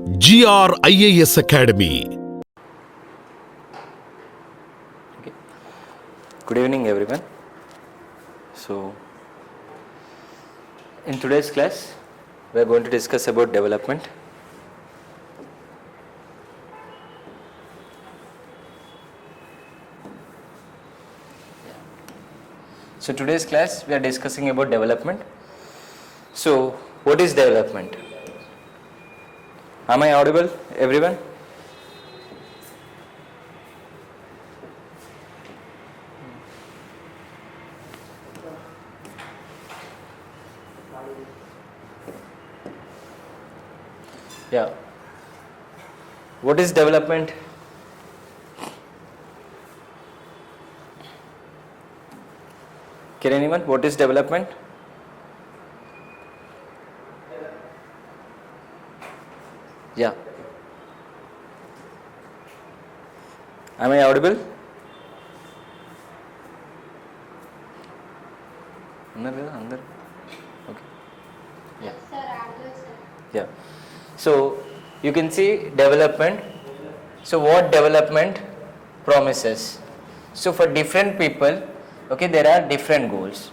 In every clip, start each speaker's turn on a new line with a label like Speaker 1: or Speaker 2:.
Speaker 1: GR IAS Academy.
Speaker 2: Okay. Good evening everyone. So in today's class we are going to discuss about development. So today's class we are discussing about development. So what is development? Am I audible everyone? Yeah. What is development? Can anyone? What is development? Yeah. Am I audible? Okay. Yeah. Yeah. So you can see development. So what development promises? So for different people, okay, there are different goals.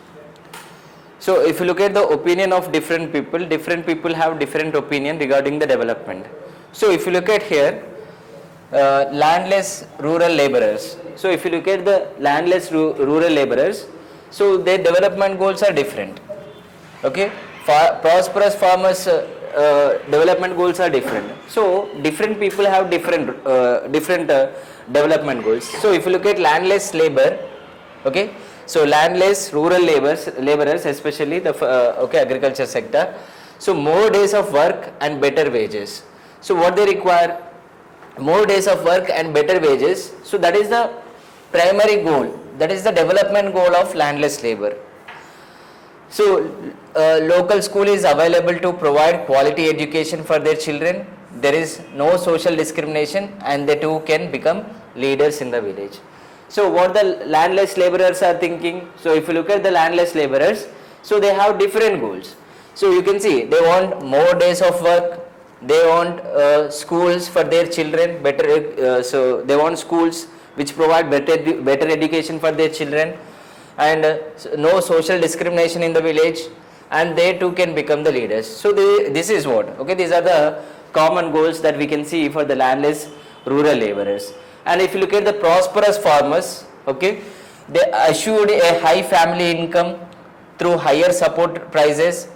Speaker 2: So if you look at the opinion of different people have different opinion regarding the development. So if you look at here, landless rural laborers. So if you look at the landless rural laborers, so their development goals are different. Okay, prosperous farmers development goals are different. So different people have different development goals. So if you look at landless labor, okay, so landless rural laborers especially the agriculture sector, so more days of work and better wages. So what they require? More days of work and better wages. So that is the primary goal, that is the development goal of landless labor. So local school is available to provide quality education for their children. There is no social discrimination and they too can become leaders in the village. So what the landless laborers are thinking? So if you look at the landless laborers, so they have different goals. So you can see they want more days of work, they want schools for their children, better. So they want schools which provide better education for their children, and no social discrimination in the village, and they too can become the leaders. So this is what, okay, these are the common goals that we can see for the landless rural laborers. And if you look at the prosperous farmers, okay, they assured a high family income through higher support prices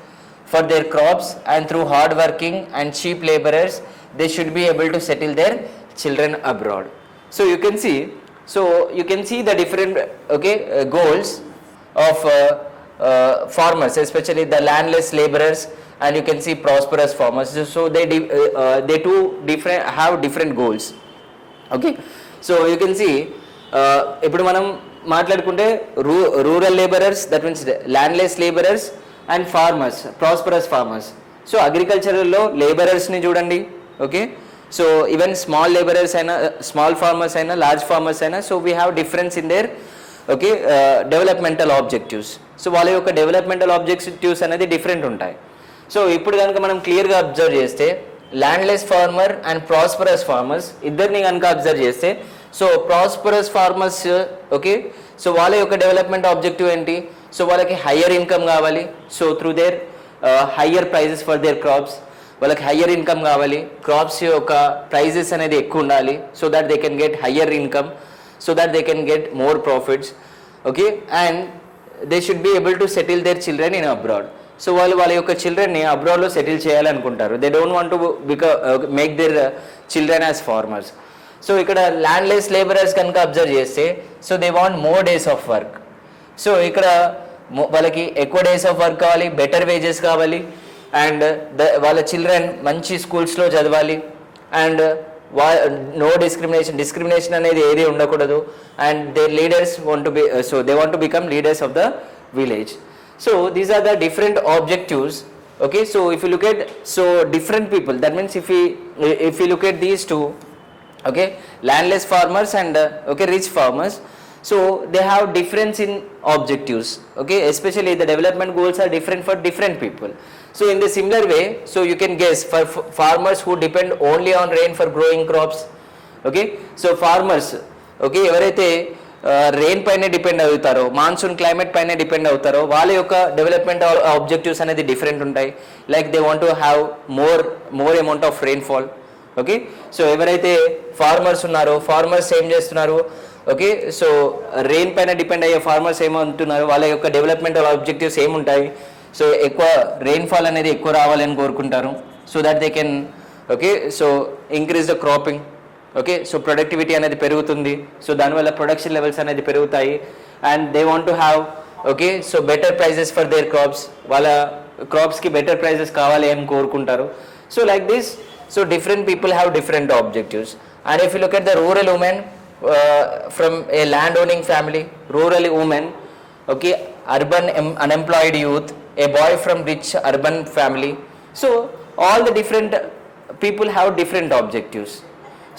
Speaker 2: for their crops, and through hard working and cheap laborers they should be able to settle their children abroad. So you can see the different goals of farmers, especially the landless laborers, and you can see prosperous farmers. So they too have different goals. Okay, so you can see ఇప్పుడు మనం మాట్లాడుకుంటే rural labourers, that means landless labourers and farmers, prosperous farmers. So అగ్రికల్చర్లో లేబరర్స్ని చూడండి, okay, so even small labourers అయినా, small farmers అయినా, large farmers అయినా, so we have difference in their okay developmental objectives. So వాళ్ళ యొక్క డెవలప్మెంటల్ ఆబ్జెక్టివ్స్ అనేది different ఉంటాయి. సో ఇప్పుడు కనుక మనం క్లియర్గా అబ్జర్వ్ చేస్తే landless farmer and prosperous farmers ఇద్దరిని కనుక అబ్జర్వ్ చేస్తే, so prosperous farmers, okay, so వాళ్ళ యొక్క డెవలప్మెంట్ ఆబ్జెక్టివ్ ఏంటి? సో వాళ్ళకి హయ్యర్ ఇన్కమ్ కావాలి. So through their higher prices for their crops, వాళ్ళకి హయ్యర్ ఇన్కమ్ కావాలి, క్రాప్స్ యొక్క ప్రైజెస్ అనేది ఎక్కువ ఉండాలి, so that they can get higher income, so that they can get more profits, okay, and they should be able to settle their children in abroad. So వాళ్ళ యొక్క చిల్డ్రన్ని అబ్రాడ్లో settle చేయాలనుకుంటారు. They don't want to make their children as farmers. So ఇక్కడ landless labourers కనుక observe చేస్తే, so they want more days of work. So ఇక్కడ వాళ్ళకి ఎక్కువ డేస్ ఆఫ్ వర్క్ కావాలి, బెటర్ వేజెస్ కావాలి, అండ్ వాళ్ళ చిల్డ్రన్ మంచి స్కూల్స్లో చదవాలి, అండ్ నో డిస్క్రిమినేషన్ అనేది ఏది ఉండకూడదు, and their leaders want to be, so they want to become leaders of the village. So these are the different objectives. Okay, so if you look at, so different people, that means if you look at these two, okay, landless farmers and okay, rich farmers, so they have difference in objectives. Okay, especially the development goals are different for different people. So in the similar way, so you can guess for farmers who depend only on rain for growing crops, okay, so farmers, okay, ఎవరైతే rain పైన depend అవుతారో, monsoon climate పైన depend అవుతారో, వాళ్ళ యొక్క development objectives అనేది different ఉంటాయి. Like they want to have more amount of rainfall. Okay, so ఎవరైతే ఫార్మర్స్ ఉన్నారో, ఫార్మర్స్ ఏం చేస్తున్నారు, ఓకే, సో రెయిన్ పైన డిపెండ్ అయ్యే ఫార్మర్స్ ఏమంటున్నారు, వాళ్ళ యొక్క డెవలప్మెంటల్ ఆబ్జెక్టివ్స్ ఏముంటాయి, సో ఎక్కువ రెయిన్ఫాల్ అనేది ఎక్కువ రావాలని కోరుకుంటారు. So that they can, okay, so increase the cropping. Okay, so productivity అనేది పెరుగుతుంది, సో దానివల్ల ప్రొడక్షన్ లెవెల్స్ అనేది పెరుగుతాయి. And they want to have, okay, so better prices for their crops, వాళ్ళ క్రాప్స్కి బెటర్ ప్రైజెస్ కావాలి అని కోరుకుంటారు. So like this, so different people have different objectives. And if you look at the rural women from a land owning family, rural women, okay, urban unemployed youth, a boy from rich urban family. So all the different people have different objectives.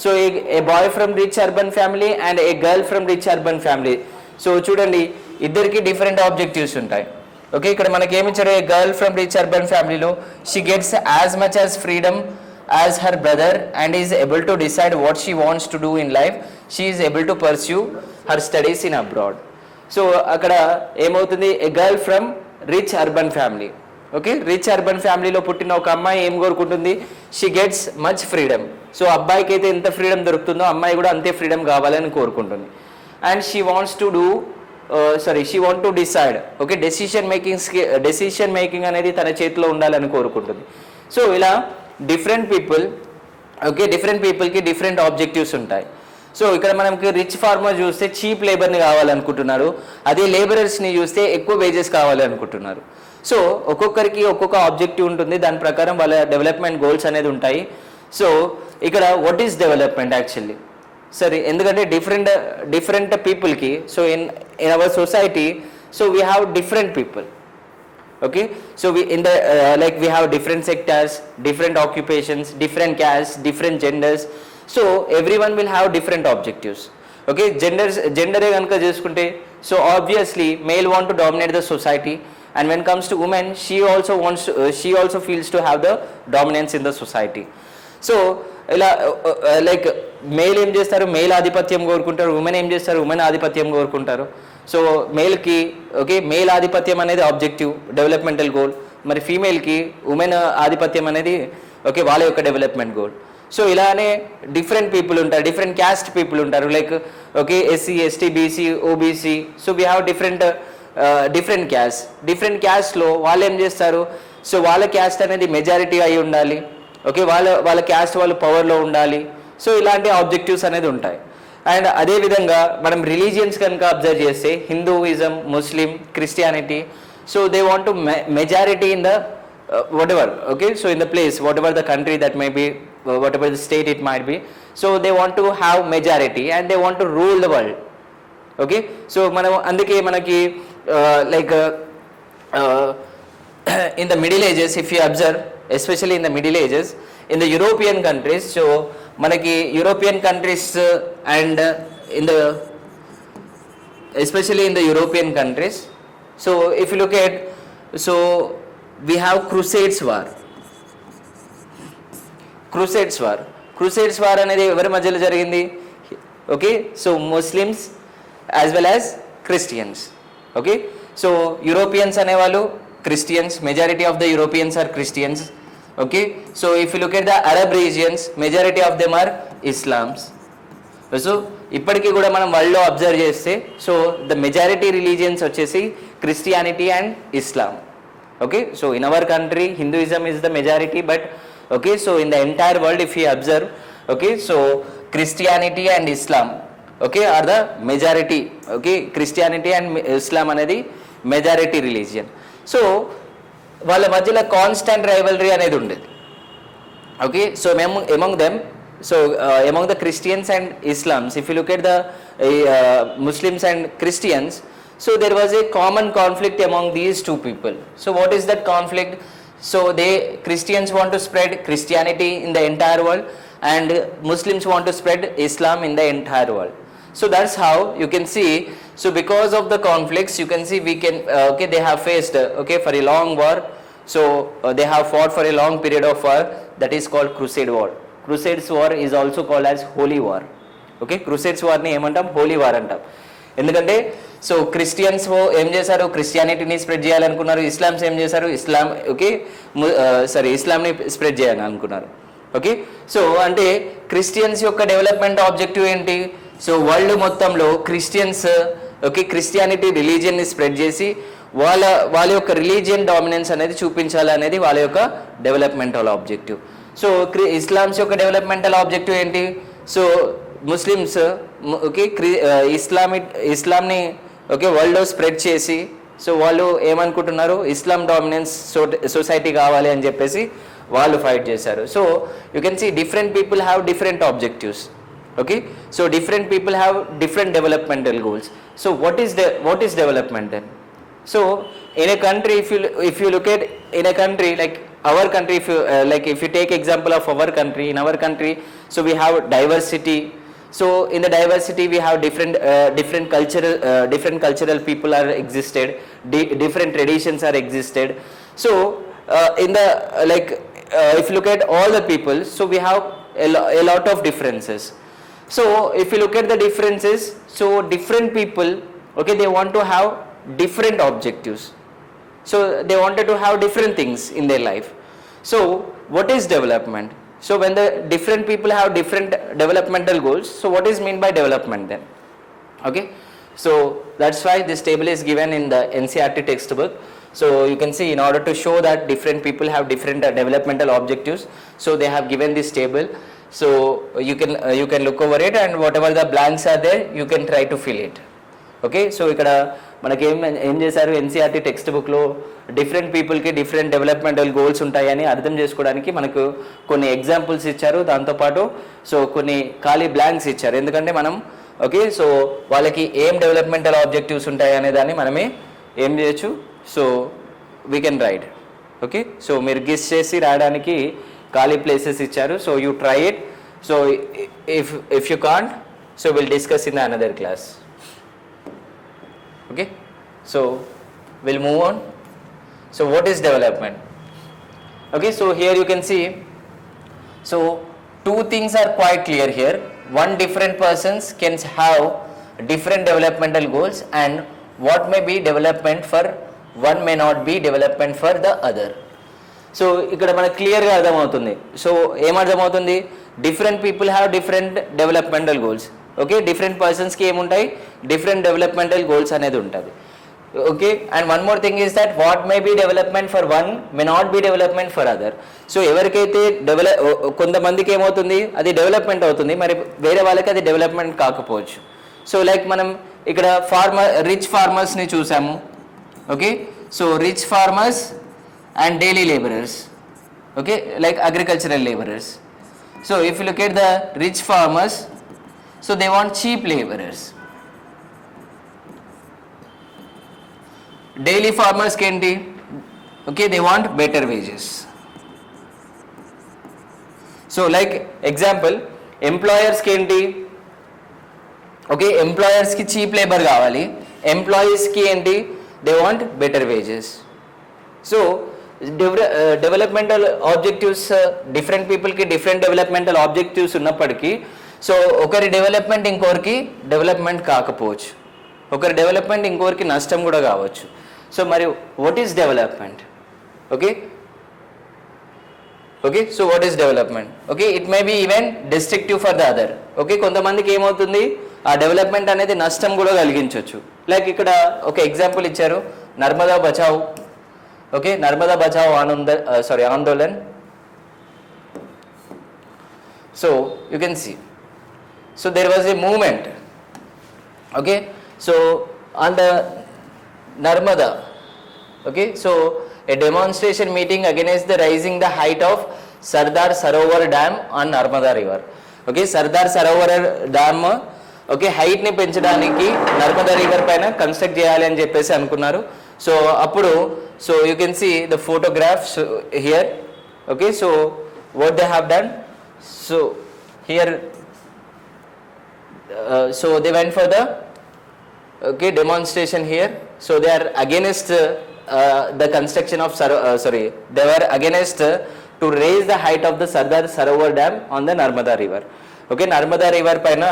Speaker 2: So a boy from rich urban family and a girl from rich urban family. So చూడండి, ఇద్దరికి different objectives ఉంటాయి. Okay, ఇక్కడ మనకి ఏమి ఇచ్చారు, a girl from rich urban ఫ్యామిలీలో she gets as much as freedom as her brother and is able to decide what she wants to do in life. She is able to pursue her studies in abroad. So అక్కడ ఏమవుతుంది, a girl from rich urban family, okay, rich urban ఫ్యామిలీలో పుట్టిన ఒక అమ్మాయి ఏం కోరుకుంటుంది, she gets much freedom. So అబ్బాయికి అయితే ఎంత ఫ్రీడమ్ దొరుకుతుందో అమ్మాయి కూడా అంతే ఫ్రీడమ్ కావాలని కోరుకుంటుంది. And she wants to do she want to decide, okay, decision making అనేది తన చేతిలో ఉండాలని కోరుకుంటుంది. సో ఇలా డిఫరెంట్ పీపుల్, ఓకే, డిఫరెంట్ పీపుల్కి డిఫరెంట్ ఆబ్జెక్టివ్స్ ఉంటాయి. సో ఇక్కడ మనకి రిచ్ ఫార్మర్ చూస్తే చీప్ లేబర్ని కావాలనుకుంటున్నారు, అదే లేబరర్స్ని చూస్తే ఎక్కువ వేజెస్ కావాలనుకుంటున్నారు. సో ఒక్కొక్కరికి ఒక్కొక్క ఆబ్జెక్టివ్ ఉంటుంది, దాని ప్రకారం వాళ్ళ డెవలప్మెంట్ గోల్స్ అనేది ఉంటాయి. సో ఇక్కడ వాట్ ఈస్ డెవలప్మెంట్ యాక్చువల్లీ, సరే, ఎందుకంటే డిఫరెంట్ పీపుల్కి, so in our society, so we have different people. Okay, so we have different sectors, different occupations, different castes, different genders. So everyone will have different objectives. Okay, gender ganaka cheskunte, so obviously male want to dominate the society, and when comes to women, she also feels to have the dominance in the society. So ఇలా like male ఏం చేస్తారు, male ఆధిపత్యం కోరుకుంటారు, women ఏం చేస్తారు, women ఆధిపత్యం కోరుకుంటారు. So మేల్కి, okay, male ఆధిపత్యం అనేది ఆబ్జెక్టివ్ డెవలప్మెంటల్ గోల్, మరి ఫీమేల్కి ఉమెన్ ఆధిపత్యం అనేది, ఓకే, వాళ్ళ యొక్క డెవలప్మెంట్ గోల్. సో ఇలానే డిఫరెంట్ పీపుల్ ఉంటారు, డిఫరెంట్ క్యాస్ట్ పీపుల్ ఉంటారు, like, okay, SC, ST, BC, OBC. So we have different క్యాస్ట్లో వాళ్ళు ఏం చేస్తారు, సో వాళ్ళ క్యాస్ట్ అనేది మెజారిటీ అయి ఉండాలి, ఓకే, వాళ్ళ క్యాస్ట్ వాళ్ళు పవర్లో ఉండాలి. సో ఇలాంటి ఆబ్జెక్టివ్స్ అనేది ఉంటాయి. అండ్ అదేవిధంగా మనం రిలీజియన్స్ కనుక అబ్జర్వ్ చేస్తే, Hinduism, Muslim, Christianity, so they want to majority in the whatever, okay, so in the place, whatever the country that may be, whatever the state it might be, so they want to have majority and they want to rule the world. Okay, so మనం అందుకే మనకి like in the Middle Ages, if you observe, especially in the Middle Ages, in the European countries, so manaki European countries and especially in the European countries, so if you look at, so we have Crusades war అనేది ఎవరి మధ్యలో జరిగింది, okay, so Muslims as well as Christians. Okay, so Europeans అనేవాళ్ళు Christians, majority of the Europeans are Christians. Okay, so if you look at the Arab regions, majority of them are Islams. So ఇప్పటికీ కూడా మనం వరల్డ్లో observe చేస్తే, so the majority religions వచ్చేసి Christianity and Islam. Okay, so in our country Hinduism is the majority, but okay, so in the entire world if you observe, okay, so Christianity and Islam, okay, are the majority. Okay, Christianity and Islam anedi majority religion. So వాళ్ళ మధ్యలో constant rivalry అనేది ఉండేది. Okay, so among them, so among the Christians and Islams, if you look at the Muslims and Christians, so there was a common conflict among these two people. So what is that conflict? So Christians want to spread Christianity in the entire world and Muslims want to spread Islam in the entire world. So that's how you can see, so because of the conflicts you can see we can okay, they have faced okay, for a long war. So they have fought for a long period of war, that is called Crusade War. Crusades War is also called as Holy War. Okay, crusades వార్ని ఏమంటాం, holy war అంటాం. ఎందుకంటే so Christians ఏం చేశారు, క్రిస్టియానిటీని spread చేయాలనుకున్నారు. ఇస్లామ్స్ ఏం చేశారు, ఇస్లాంని spread చేయాలని అనుకున్నారు. ఓకే, సో అంటే క్రిస్టియన్స్ యొక్క డెవలప్మెంట్ ఆబ్జెక్టివ్ ఏంటి, సో వరల్డ్ మొత్తంలో క్రిస్టియన్స్ క్రిస్టియానిటీ రిలీజియన్ని స్ప్రెడ్ చేసి వాళ్ళ యొక్క రిలీజియన్ డామినెన్స్ అనేది చూపించాలి అనేది వాళ్ళ యొక్క డెవలప్మెంటల్ ఆబ్జెక్టివ్. సో ఇస్లామ్స్ యొక్క డెవలప్మెంటల్ ఆబ్జెక్టివ్ ఏంటి, సో ముస్లిమ్స్ ఇస్లాంని వరల్డ్లో స్ప్రెడ్ చేసి సో వాళ్ళు ఏమనుకుంటున్నారు, ఇస్లాం డామినెన్స్ సొసైటీ కావాలి అని చెప్పేసి వాళ్ళు ఫైట్ చేశారు. So you can see different people have different objectives. Okay, so different people have different developmental goals. So what is development then? So in a country, if you look at in a country like our country, if you take example of our country, in our country, so we have diversity. So in the diversity we have different cultural people are existed, different traditions are existed. So in the if you look at all the people, so we have a lot of differences. So if you look at the differences, so different people, they want to have different objectives. So they wanted to have different things in their life. So what is development? So when the different people have different developmental goals, so what is mean by development then? Okay, so that's why this table is given in the NCERT textbook. So you can see, in order to show that different people have different developmental objectives, so they have given this table. So you can look over it, and whatever the blanks are there, you can try to fill it. Okay, so ఇక్కడ మనకి ఏం చేశారు, NCERT text బుక్లో different పీపుల్కి different developmental goals ఉంటాయని అర్థం చేసుకోవడానికి మనకు కొన్ని ఎగ్జాంపుల్స్ ఇచ్చారు. దాంతోపాటు సో కొన్ని ఖాళీ బ్లాంక్స్ ఇచ్చారు. ఎందుకంటే మనం సో వాళ్ళకి ఏం డెవలప్మెంటల్ ఆబ్జెక్టివ్స్ ఉంటాయి అనే దాన్ని మనమే ఏం చేయొచ్చు, so we can write. Okay, so మీరు గెస్ చేసి రాయడానికి ఖాళీ ప్లేసెస్ ఇచ్చారు. So you try it. So if you can't, so will discuss in the another class. Okay, so we'll move on. So what is development? Okay, so here you can see, so two things are quite clear here. One, different persons can have different developmental goals, and what may be development for one may not be development for the other. So ఇక్కడ మనకు క్లియర్గా అర్థమవుతుంది. So ఏమర్థమవుతుంది, different people have different developmental goals. Okay, different పర్సన్స్కి ఏముంటాయి, different developmental goals అనేది ఉంటుంది. Okay, and one more thing is that what may be development for one may not be development for other. So ఎవరికైతే కొంతమందికి ఏమవుతుంది, అది development అవుతుంది, మరి వేరే వాళ్ళకి అది డెవలప్మెంట్ కాకపోవచ్చు. సో లైక్ మనం ఇక్కడ రిచ్ ఫార్మర్స్ని చూసాము. Okay, so rich farmers and daily laborers, okay, like agricultural laborers. So if you look at the rich farmers, so they want cheap laborers. Daily farmers kenti, okay, they want better wages. So like example, employers kenti, okay, employers ki cheap labor kavali, employees ki enti, they want better wages. So developmental objectives different పీపుల్కి different developmental objectives ఉన్నప్పటికీ, so ఒకరి development ఇంకొకరికి development కాకపోవచ్చు, ఒకరి development ఇంకొకరికి నష్టం కూడా కావచ్చు. సో మరి what is development? Okay, okay, so what is development? Okay, it may be even destructive for the other. Okay, కొంతమందికి ఏమవుతుంది, ఆ డెవలప్మెంట్ అనేది నష్టం కూడా కలిగించవచ్చు. లైక్ ఇక్కడ ఒక ఎగ్జాంపుల్ ఇచ్చారు, Narmada Bachao. Okay, Narmada Bachao Andolan. So you can see, so there was a movement. Okay, so on the Narmada, okay, so a demonstration meeting against the raising the height of Sardar Sarovar Dam on Narmada River. Okay, Sardar Sarovar Dam, okay, height ni పెంచడానికి Narmada river పైన construct చేయాలి అని చెప్పేసి అనుకున్నారు. So అప్పుడు so you can see the photographs here. Okay, so what they have done, so here so they went for the demonstration here. So they are against the construction of they were against to raise the height of the Sardar Sarovar Dam on the Narmada River. Okay, Narmada River paina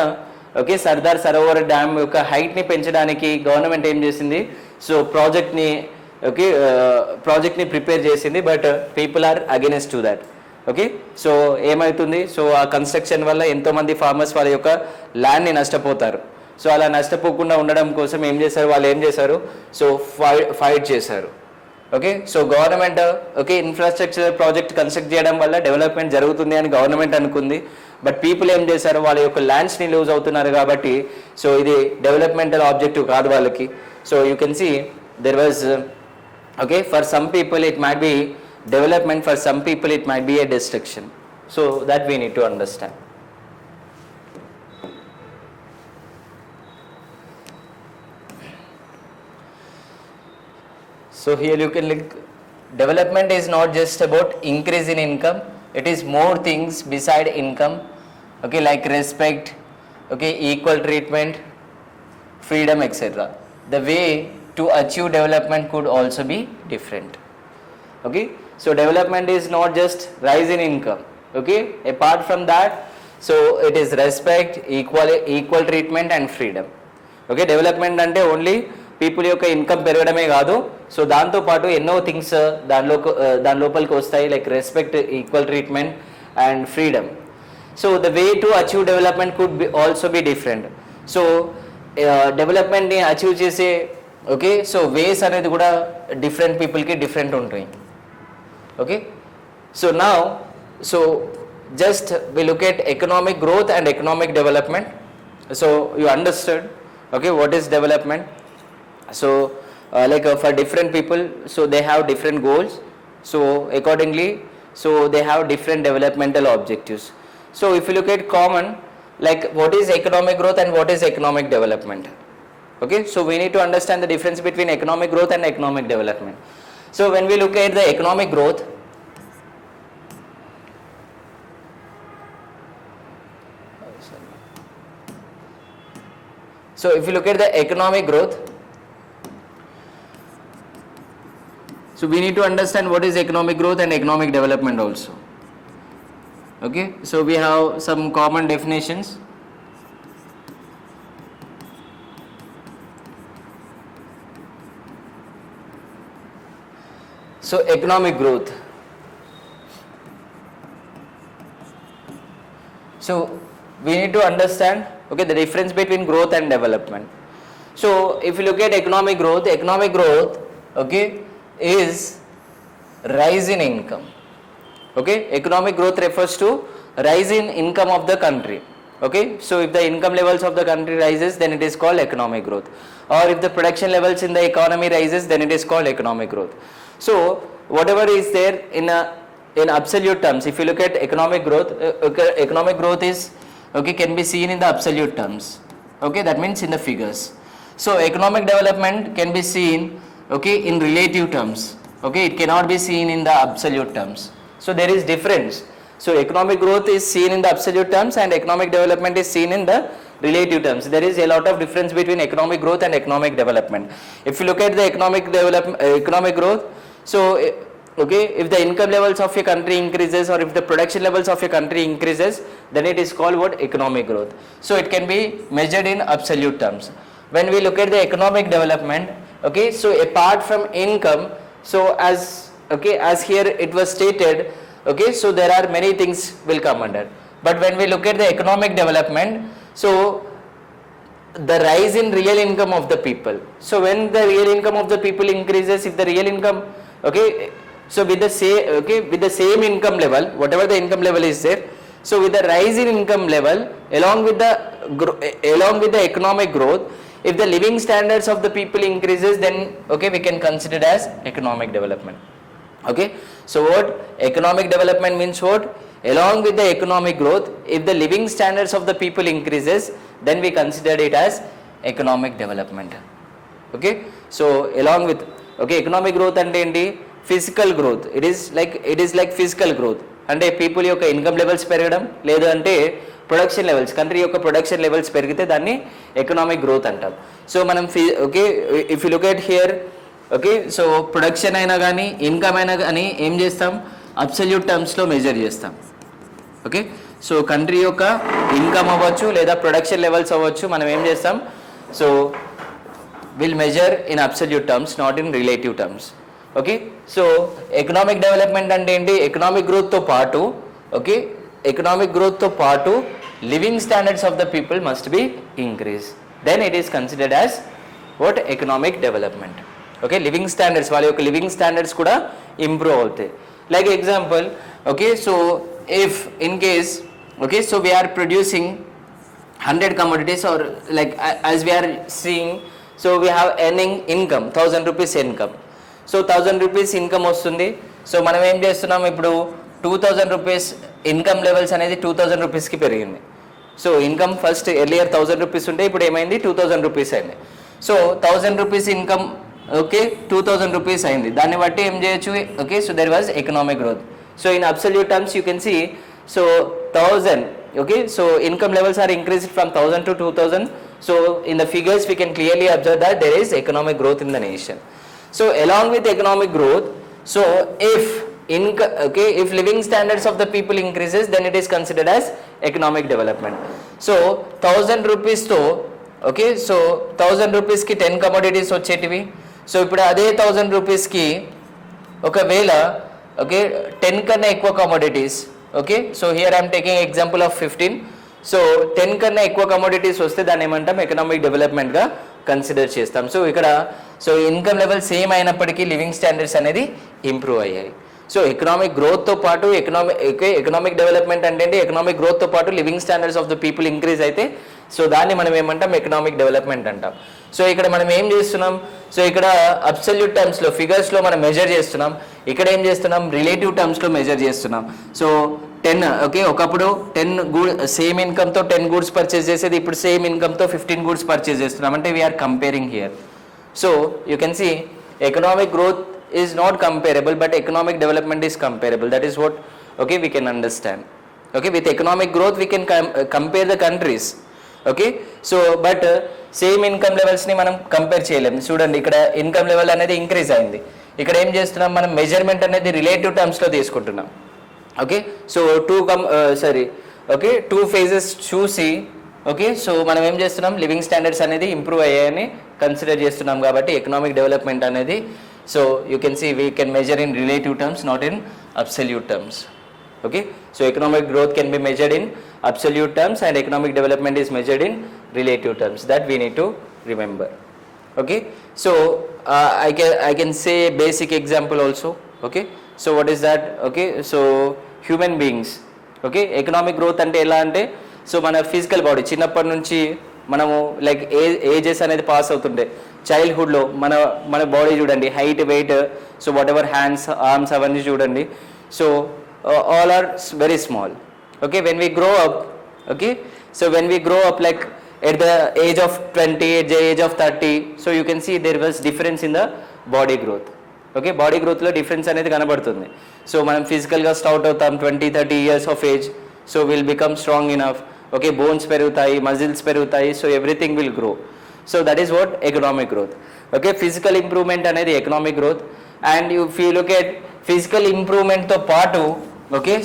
Speaker 2: okay Sardar Sarovar Dam యొక్క height ని పెంచడానికి government ఏం చేసింది, so project ని prepare చేసింది, but people are against to that. Okay, so ఏమవుతుంది, so ఆ construction వల్ల ఎంతోమంది ఫార్మర్స్ వాళ్ళ యొక్క ల్యాండ్ని నష్టపోతారు. సో అలా నష్టపోకుండా ఉండడం కోసం వాళ్ళు ఏం చేశారు, సో ఫైట్ చేశారు. Okay, so government okay infrastructure project construct చేయడం వల్ల డెవలప్మెంట్ జరుగుతుంది అని గవర్నమెంట్ అనుకుంది, బట్ పీపుల్ ఏం చేశారు, వాళ్ళ యొక్క ల్యాండ్స్ని లూజ్ అవుతున్నారు కాబట్టి సో ఇది డెవలప్మెంటల్ ఆబ్జెక్టివ్ కాదు వాళ్ళకి. So you can see there was okay, for some people it might be development, for some people it might be a destruction. So that we need to understand. So here you can look, development is not just about increase in income, it is more things beside income. Okay, like respect, okay, equal treatment, freedom, etc. The way to achieve development could also be different. Okay, so development is not just rise in income. Okay, apart from that, so it is respect, equal treatment and freedom. Okay, development ante only people యొక్క income పెరగడమే కాదు, so దాంతో పాటు ఎన్నో things దాని లోపలికి వస్తాయి, like respect, equal treatment and freedom. So the way to achieve development could be also be different. So డెవలప్మెంట్ని అచీవ్ చేసే ఓకే సో వేస్ అనేది కూడా డిఫరెంట్ పీపుల్కి డిఫరెంట్ ఉంటాయి. Okay, so now so just we look at economic growth and economic development. So you understand okay what is development. So like for different people, so they have different goals, so accordingly so they have different developmental objectives. So if you look at common, like what is economic growth and what is economic development. Okay, so we need to understand the difference between economic growth and economic development. So when we look at the economic growth, so if you look at the economic growth, so we need to understand what is economic growth and economic development also. Okay, so we have some common definitions. So economic growth. So we need to understand okay the difference between growth and development. So if you look at economic growth okay is rise in income. Okay, economic growth refers to rise in income of the country. Okay, so if the income levels of the country rises, then it is called economic growth, or if the production levels in the economy rises, then it is called economic growth. So whatever is there in absolute terms, if you look at economic growth is okay can be seen in the absolute terms. Okay, that means in the figures. So economic development can be seen okay in relative terms. Okay, it cannot be seen in the absolute terms. So there is difference. So economic growth is seen in the absolute terms and economic development is seen in the relative terms. There is a lot of difference between economic growth and economic development. If you look at the economic growth, so okay if the income levels of your country increases or if the production levels of your country increases, then it is called what economic growth. So it can be measured in absolute terms. When we look at the economic development, okay, so apart from income, so as here it was stated, okay, so there are many things will come under. But when we look at the economic development, so the rise in real income of the people. So when the real income of the people increases, if the real income okay so with the same income level, whatever the income level is there, so with the rise in income level along with the economic growth, if the living standards of the people increases, then okay we can consider it as economic development. Okay, so what economic development means, what along with the economic growth, if the living standards of the people increases, then we consider it as economic development. Okay, so along with okay economic growth ante enti physical growth, it is like physical growth అంటే people యొక్క income levels పెరగడం, లేదు అంటే production levels, country యొక్క production levels పెరిగితే దాన్ని economic growth అంటాం. So మనం okay if you look at here okay, so production అయినా కానీ ఇన్కమ్ అయినా కానీ ఏం చేస్తాం, అబ్సల్యూట్ టర్మ్స్లో మెజర్ చేస్తాం. ఓకే, సో కంట్రీ యొక్క ఇన్కమ్ అవ్వచ్చు లేదా ప్రొడక్షన్ లెవెల్స్ అవ్వచ్చు, మనం ఏం చేస్తాం, so will measure in absolute terms, not in relative terms. Okay, so economic development అంటే ఏంటి, ఎకనామిక్ గ్రోత్తో పాటు, ఓకే, ఎకనామిక్ గ్రోత్తో పాటు living standards of the people must be increase, then it is considered as what, economic development. Okay, living standards, వాళ్ళ యొక్క living standards కూడా improve అవుతాయి. Like example, okay, so if in case, okay, so we are producing 100 commodities, or like as we are seeing, so we have earning income 1000 rupees income. So 1000 rupees income వస్తుంది. So మనం ఏం చేస్తున్నాం, ఇప్పుడు 2000 rupees income levels అనేది 2000 రూపీస్కి పెరిగింది. So income first earlier 1000 rupees ఉంటే ఇప్పుడు ఏమైంది 2000 రూపీస్ అయింది. So 1000 rupees income, okay, 2000 rupees అయింది. దాన్ని బట్టి ఏం చేయొచ్చు, okay, so there was economic growth. So in absolute terms you can see, so 1000, okay, so income levels are increased from 1000 to 2000. So in the figures we can clearly observe that there is economic growth in the nation. So along with economic growth, so if income, okay, if living standards of the people increases, then it is considered as economic development. So 1000 rupees to, okay, so 1000 rupees ki 10 commodities వచ్చేటివి. So ఇప్పుడు అదే 1000 rupees కి ఒకవేళ, okay, 10 కన్నా ఎక్కువ commodities, okay, so here I'm taking example of 15. So 10 కన్నా ఎక్కువ commodities వస్తే దాన్ని ఏమంటాం, ఎకనామిక్ డెవలప్మెంట్గా కన్సిడర్ చేస్తాం. సో ఇక్కడ సో ఇన్కమ్ లెవెల్ సేమ్ అయినప్పటికీ లివింగ్ స్టాండర్డ్స్ అనేది ఇంప్రూవ్ అయ్యాయి. సో ఎకనామిక్ గ్రోత్తో పాటు ఎకనామిక్ డెవలప్మెంట్ అంటే ఎకనామిక్ గ్రోత్తో పాటు living standards of the people increase అయితే, సో దాన్ని మనం ఏమంటాం, ఎకనామిక్ డెవలప్మెంట్ అంటాం. సో ఇక్కడ మనం ఏం చేస్తున్నాం, సో ఇక్కడ అబ్సల్యూట్ టర్మ్స్లో ఫిగర్స్లో మనం మెజర్ చేస్తున్నాం, ఇక్కడ ఏం చేస్తున్నాం, రిలేటివ్ టర్మ్స్లో మెజర్ చేస్తున్నాం. సో 10, ఓకే, ఒకప్పుడు 10 సేమ్ ఇన్కమ్తో 10 గూడ్స్ పర్చేస్ చేసేది ఇప్పుడు సేమ్ ఇన్కమ్తో 15 గూడ్స్ పర్చేస్ చేస్తున్నాం, అంటే we are comparing here. So you can see economic growth is not comparable, but economic development is comparable. That is what, okay, we can understand. Okay, with economic growth we can compare the countries. Okay, so but same income levels ni manam compare cheyalem. Student ikkada income level anedi increase ayindi, ikkada em chestunnam manam measurement anedi relative terms lo teeskuntunnam. Okay, so two phases చూసి, okay, so మనం ఏం చేస్తున్నాం, living standards అనేది improve అయ్యాయని consider చేస్తున్నాం కాబట్టి economic development అనేది, so you can see we can measure in relative terms, not in absolute terms. Okay, so economic growth can be measured in absolute terms and economic development is measured in relative terms. That we need to remember. Okay, so I can say a basic example also. Okay, so what is that? Okay, so human beings, okay, economic growth ante ela ante, so mana physical body చిన్నప్పటి నుంచి మనము like ages అనేది pass అవుతుండే, చైల్డ్హుడ్లో మన body చూడండి, height, weight, so whatever hands, arms అవన్నీ చూడండి, so all are very small. Okay, when we grow up, okay, so when we grow up like at the age of 20, at the age of 30, so you can see there was difference in the body growth. Okay, body గ్రోత్లో difference అనేది కనబడుతుంది. So మనం ఫిజికల్గా start అవుతాం 20-30 years of age, so will become strong enough. Okay, bones పెరుగుతాయి, muscles పెరుగుతాయి, so everything will grow. So that is what economic growth. Okay, physical improvement అనేది economic growth. And if you look at physical ఇంప్రూవ్మెంట్తో పాటు, okay,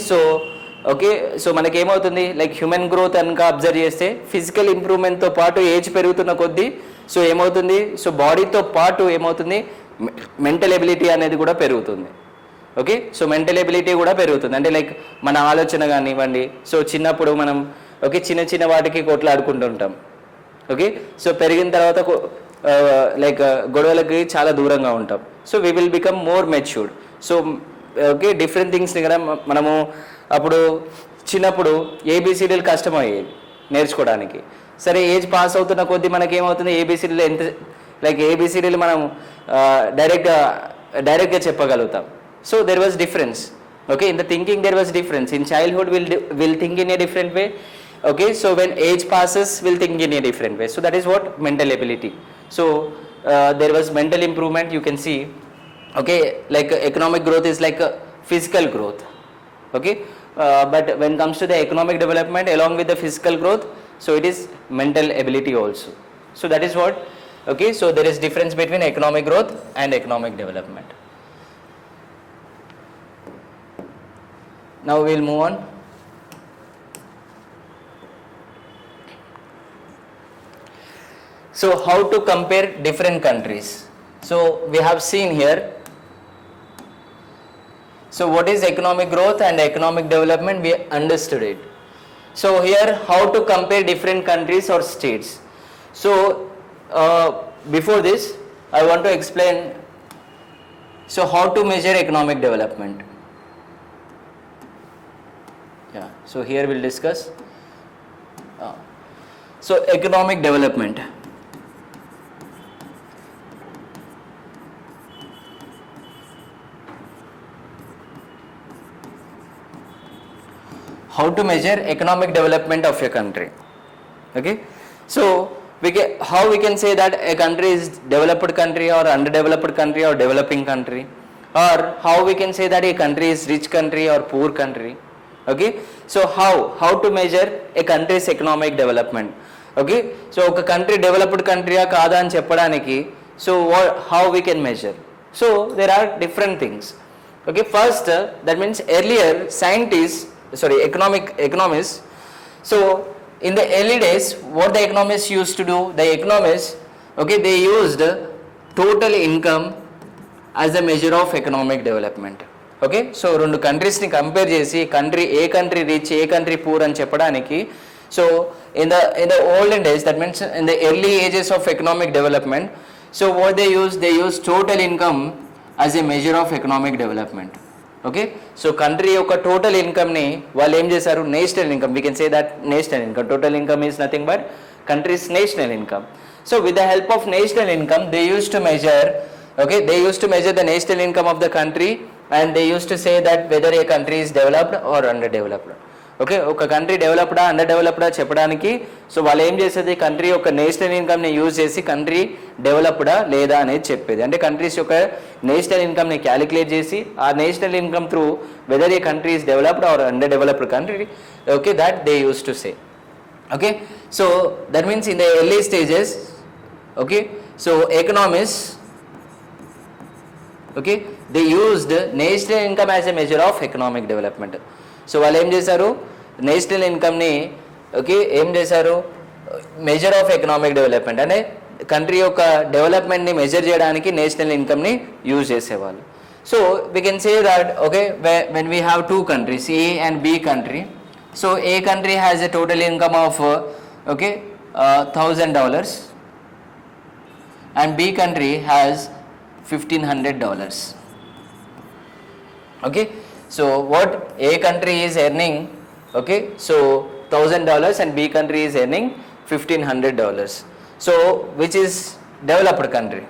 Speaker 2: so మనకేమవుతుంది, like human growth కనుక observe చేస్తే physical ఇంప్రూవ్మెంట్తో పాటు ఏజ్ పెరుగుతున్న కొద్దీ సో ఏమవుతుంది, సో బాడీతో పాటు ఏమవుతుంది, మెంటల్ ఎబిలిటీ అనేది కూడా పెరుగుతుంది. ఓకే, సో మెంటల్ ఎబిలిటీ కూడా పెరుగుతుంది, అంటే లైక్ మన ఆలోచన కానివ్వండి. సో చిన్నప్పుడు మనం, ఓకే, చిన్న వాటికి కొట్లాడుకుంటుంటాం. ఓకే, సో పెరిగిన తర్వాత లైక్ గొడవలకి చాలా దూరంగా ఉంటాం. So we will become more matured. So okay, different థింగ్స్ని కూడా మనము అప్పుడు చిన్నప్పుడు ఏబిసిడీలు కష్టమయ్యేది నేర్చుకోవడానికి. సరే, ఏజ్ పాస్ అవుతున్న కొద్దీ మనకేమవుతుంది, ఏబిసిడీలు ఏబిసిడీలు మనం డైరెక్ట్గా చెప్పగలుగుతాం. So there was difference. Okay, in the thinking there was difference. In childhood we'll think in a different way. Okay, so when age passes we'll think in a different way. So that is what mental ability. So there was mental improvement, you can see. Okay, like economic growth is like a physical growth. Okay, but when it comes to the economic development along with the physical growth, so it is mental ability also. So that is what Okay, so there is difference between economic growth and economic development. Now we will move on. So how to compare different countries? So we have seen here. So what is economic growth and economic development? We understood it. So here how to compare different countries or states. So before this I want to explain so how to measure economic development. Yeah, so here we'll discuss so economic development. How to measure economic development of a country. Okay, so how we can say that a country is developed country or underdeveloped country or developing country, or how we can say that a country is rich country or poor country. Okay, so how to measure a country's economic development. Okay, so a country developed country ఆ కాదా అని చెప్పడానికి so how we can measure. So there are different things. Okay, first that means earlier economists. So in the early days what the economists used to do, the economists, okay, they used total income as a measure of economic development. Okay, so రెండు countries ని compare చేసి ఏ country rich ఏ country poor అని చెప్పడానికి so in the olden days, that means in the early ages of economic development, so what they use total income as a measure of economic development. Okay, so country యొక్క total income ని వాళ్ళు ఏం చేశారు, national income, we can say that national income, total income is nothing but country's national income. So with the help of national income they used to measure, okay, they used to measure the national income of the country and they used to say that whether a country is developed or underdeveloped. Okay, ఒక country డెవలప్డా అండర్డెవలప్డా చెప్పడానికి so వాళ్ళు ఏం చేసేది, country యొక్క national ఇన్కమ్ని use చేసి country డెవలప్డా లేదా అనేది చెప్పేది. అంటే కంట్రీస్ యొక్క నేషనల్ ఇన్కమ్ని క్యాలిక్యులేట్ చేసి ఆ national income through whether a country is developed or under developed country, okay, that they use to say. Okay, so that means in the early stages, okay, so economics, okay, they used national income as a measure of economic development. So వాళ్ళు ఏం చేశారు, national ఇన్కమ్ని, okay, ఏం చేశారు, measure of economic development అంటే country యొక్క డెవలప్మెంట్ని measure చేయడానికి నేషనల్ ఇన్కమ్ని యూజ్ చేసేవాళ్ళు. So we can say that, okay, when we have two countries, A and B country. So A country has a total income of, okay, $1,000 and B country has $1,500. Okay, so what A country is earning, okay, so $1,000 and B country is earning $1,500. So which is developed country?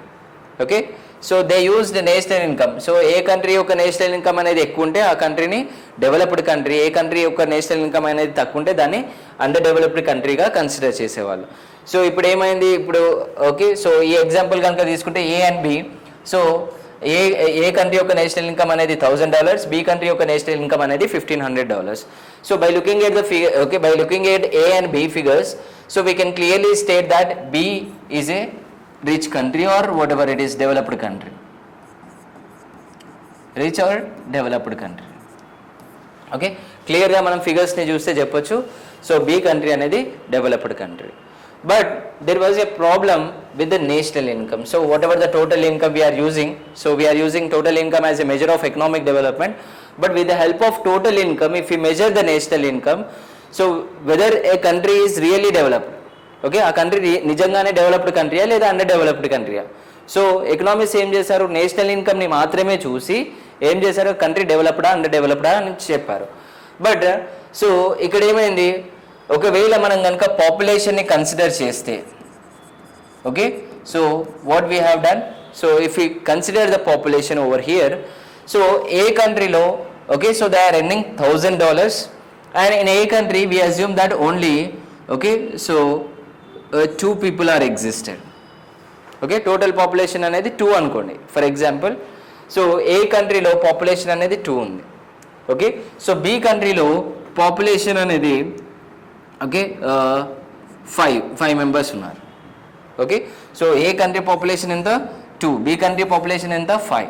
Speaker 2: Okay, so they use the national income. So ఏ country యొక్క national income అనేది ఎక్కువ ఉంటే ఆ కంట్రీని developed country, ఏ country యొక్క national income అనేది తక్కువ ఉంటే దాన్ని అండర్ డెవలప్డ్ కంట్రీగా కన్సిడర్ చేసేవాళ్ళు. సో ఇప్పుడు ఏమైంది, ఇప్పుడు ఓకే, సో ఈ ఎగ్జాంపుల్ కనుక తీసుకుంటే A and B, so A country యొక్క నేషనల్ ఇన్కమ్ అనేది $1,000, బి కంట్రీ యొక్క నేషనల్ ఇన్కమ్ అనేది $1,500. So by looking at the figure, okay, by looking at A and B figures, so we can clearly state that B is a rich country or whatever it is, developed country, rich or developed country. Okay, clear గా మనం figures ని చూస్తే చెప్పొచ్చు. So B country అనేది developed country. But there was a problem with the national income. So whatever the total income we are using, so we are using total income as a measure of economic development, but with the help of total income, if we measure the national income, so whether a country is really developed, okay, ఆ country నిజంగానే developed కంట్రీయా లేదా under developed కంట్రీయా. So economics ఏం చేశారు, national ఇన్కమ్ని మాత్రమే చూసి ఏం చేశారు, country డెవలప్డా under డెవలప్డా అని చెప్పారు. బట్ సో ఇక్కడ ఏమైంది, ఒకవేళ మనం కనుక పాపులేషన్ని కన్సిడర్ చేస్తే, okay, so what we have done, so if you consider the population over here, so A కంట్రీలో, okay, so they are earning $1,000 and in A country we assume that only, okay, so 2 people are existed. Okay, total population అనేది 2 అనుకోండి for example. So A కంట్రీలో population అనేది 2 ఉంది. Okay, so B కంట్రీలో population అనేది, okay, 5 members ఉన్నారు. Okay, so A country population enta 2, B country population enta 5.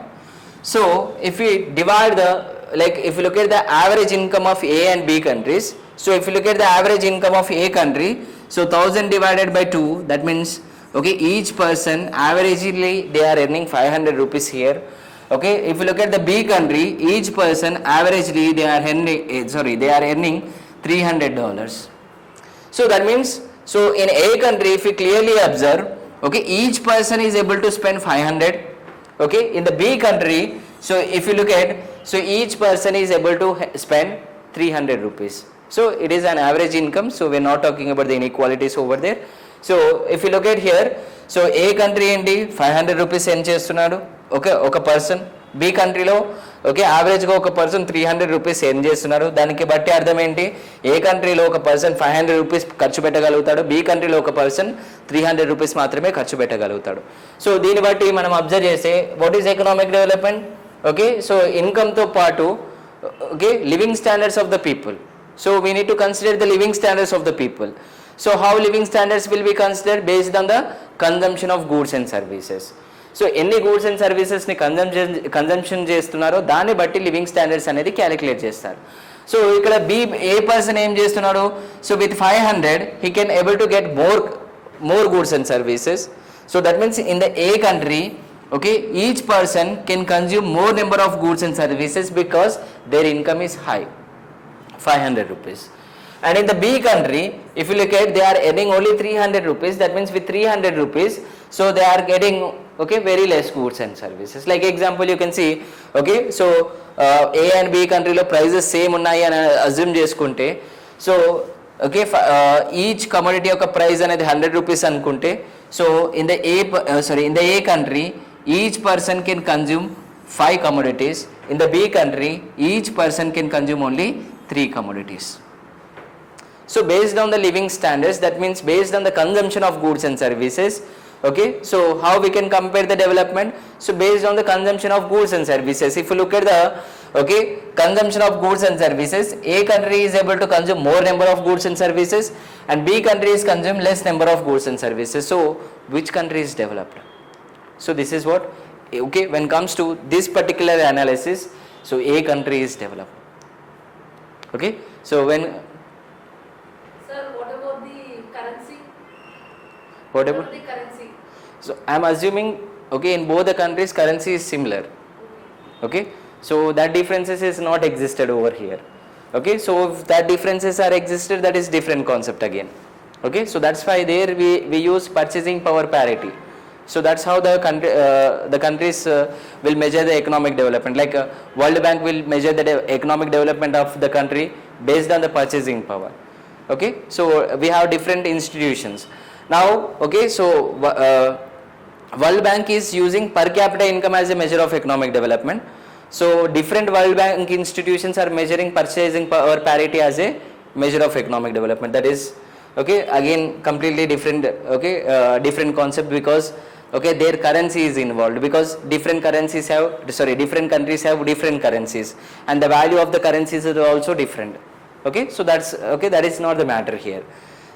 Speaker 2: So if we divide the, like if you look at the average income of A and B countries, so if you look at the average income of A country, so 1000 divided by 2, that means okay, each person averagely they are earning 500 rupees here. Okay, if you look at the B country, each person averagely they are earning $300. So that means, so in A country, if you clearly observe, okay, each person is able to spend 500. Okay, in the B country, so if you look at, so each person is able to spend 300 rupees. So it is an average income, so we are not talking about the inequalities over there. So if you look at here, so A country enti 500 rupees earn చేస్తున్నాడు, okay, ఒక person. B కంట్రీలో okay యావరేజ్గా ఒక person 300 rupees earn చేస్తున్నారు. దానికి బట్టి అర్థం ఏంటి, ఏ కంట్రీలో ఒక పర్సన్ 500 రూపీస్ ఖర్చు పెట్టగలుగుతాడు, బి కంట్రీలో ఒక పర్సన్ 300 రూపీస్ మాత్రమే ఖర్చు పెట్టగలుగుతాడు. సో దీన్ని బట్టి మనం అబ్జర్వ్ చేస్తే what is economic development, okay, so ఇన్కమ్తో పాటు okay living standards of the people. So we need to consider the living standards of the people. So how living standards will be considered based on the consumption of goods and services. So ఎన్ని goods and సర్వీసెస్ని consumption చేస్తున్నారో దాన్ని బట్టి living standards అనేది calculate చేస్తారు. So ఇక్కడ A person ఏం చేస్తున్నాడు, so with 500 he can able to get more goods and services. So that means in the A country, okay, each person can consume more number of goods and services because their income is high, 500 rupees. And in the B country, if you look at, they are earning only 300 rupees. That means with 300 rupees, so they are getting okay very less goods and services. Like example you can see, okay, so A and B country lo prices same unnayi ani assume చేసుకుంటే, so okay, each commodity యొక్క price అనేది 100 rupees అనుకుంటే, so in the A country each person can consume 5 commodities. In the B country each person can consume only 3 commodities. So based on the living standards, that means based on the consumption of goods and services, okay, so how we can compare the development, so based on the consumption of goods and services, if you look at the okay consumption of goods and services, A country is able to consume more number of goods and services and B country is consume less number of goods and services. So which country is developed? So this is what, okay, when comes to this particular analysis, so A country is developed. Okay, so when
Speaker 3: sir, what about the currency?
Speaker 2: What about
Speaker 3: the currency?
Speaker 2: So I am assuming, okay, in both the countries currency is similar. Okay, so that differences is not existed over here. Okay, so if that differences are existed, that is different concept again. Okay, so that's why there we use purchasing power parity. So that's how the countries will measure the economic development. Like World Bank will measure the economic development of the country based on the purchasing power. Okay, so we have different institutions now. Okay, so World Bank is using per capita income as a measure of economic development. So different World Bank institutions are measuring purchasing power parity as a measure of economic development. That is okay, again completely different, okay, different concept, because okay their currency is involved, because different countries have different currencies and the value of the currencies is also different. Okay, so that's okay, that is not the matter here.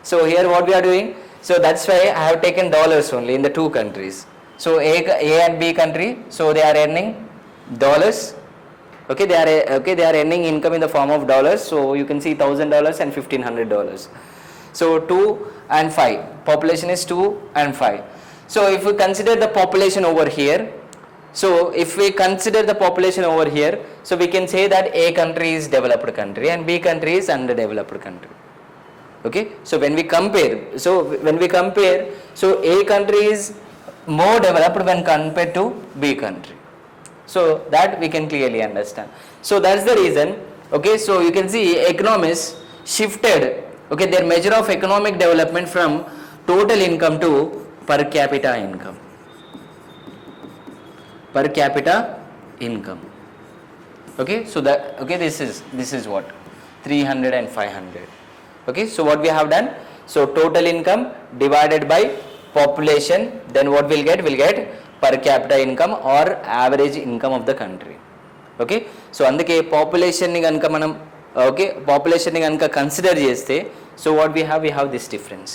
Speaker 2: So here what we are doing, so that's why I have taken dollars only in the two countries. So A and B country, so they are earning dollars. Okay, they are earning income in the form of dollars. So you can see $1,000 and $1,500. So 2 and 5, population is 2 and 5. So if we consider the population over here, so if we consider the population over here, so we can say that A country is developed country and B country is underdeveloped country. Okay, so when we compare, so A country is more developed when compared to B country. So that we can clearly understand. So that's the reason, okay, so you can see economists shifted, okay, their measure of economic development from total income to per capita income. Per capita income. Okay, so that, okay, this is what 300 and 500. Okay, so what we have done, so total income divided by population, then what we'll get per capita income or average income of the country. Okay, so అందుకే population ని గనుక మనం okay population ని గనుక consider చేస్తే, so what we have this difference.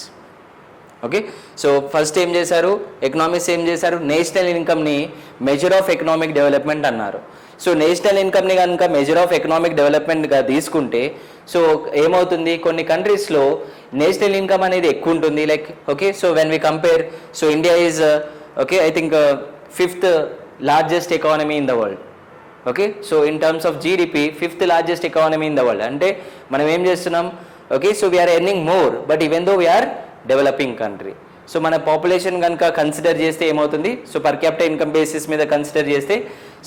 Speaker 2: Okay, so first ఏం చేశారు, economics ఏం చేశారు, నేషనల్ ఇన్కమ్ని మెజర్ ఆఫ్ ఎకనామిక్ డెవలప్మెంట్ అన్నారు. సో నేషనల్ ఇన్కమ్ని కనుక మెజర్ ఆఫ్ ఎకనామిక్ డెవలప్మెంట్గా తీసుకుంటే సో ఏమవుతుంది, కొన్ని కంట్రీస్లో నేషనల్ ఇన్కమ్ అనేది ఎక్కువ ఉంటుంది. Like okay, so when we compare, so India is okay I think 5th largest economy in the world. Okay, so in terms of GDP 5th largest economy in the world. అంటే మనం ఏం చేస్తున్నాం, okay, so we are earning more but even though we are developing country. So మన population కనుక consider చేస్తే ఏమవుతుంది, so per capital income basis మీద consider చేస్తే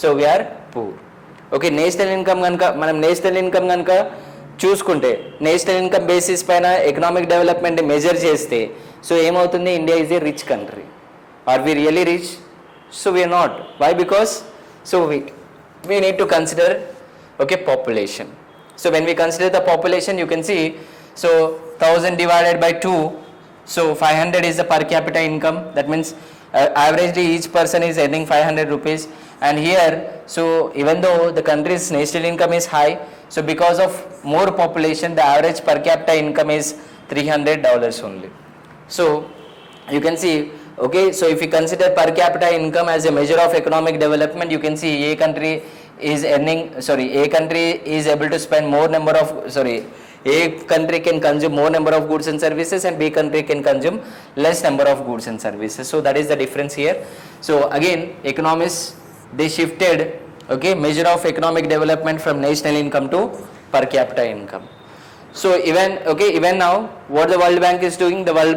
Speaker 2: so we are poor. Okay, national income కనుక మనం నేషనల్ ఇన్కమ్ కనుక చూసుకుంటే నేషనల్ ఇన్కమ్ బేసిస్ పైన ఎకనామిక్ డెవలప్మెంట్ మెజర్ చేస్తే సో ఏమవుతుంది, India is a rich country. Are we really rich? So we are not. Why? Because so we need to consider okay population. So when we consider the population, you can see so 1000 divided by 2, so 500 is the per capita income. That means averagely each person is earning 500 rupees. And here so even though the country's national income is high, so because of more population the average per capita income is $300 only. So you can see, okay, so if you consider per capita income as a measure of economic development, you can see a country is able to spend more number of a country can consume more number of goods and services and B country can consume less number of goods and services. So that is the difference here. So again economists, they shifted okay measure of economic development from national income to per capita income. So even now what the World Bank is doing, the World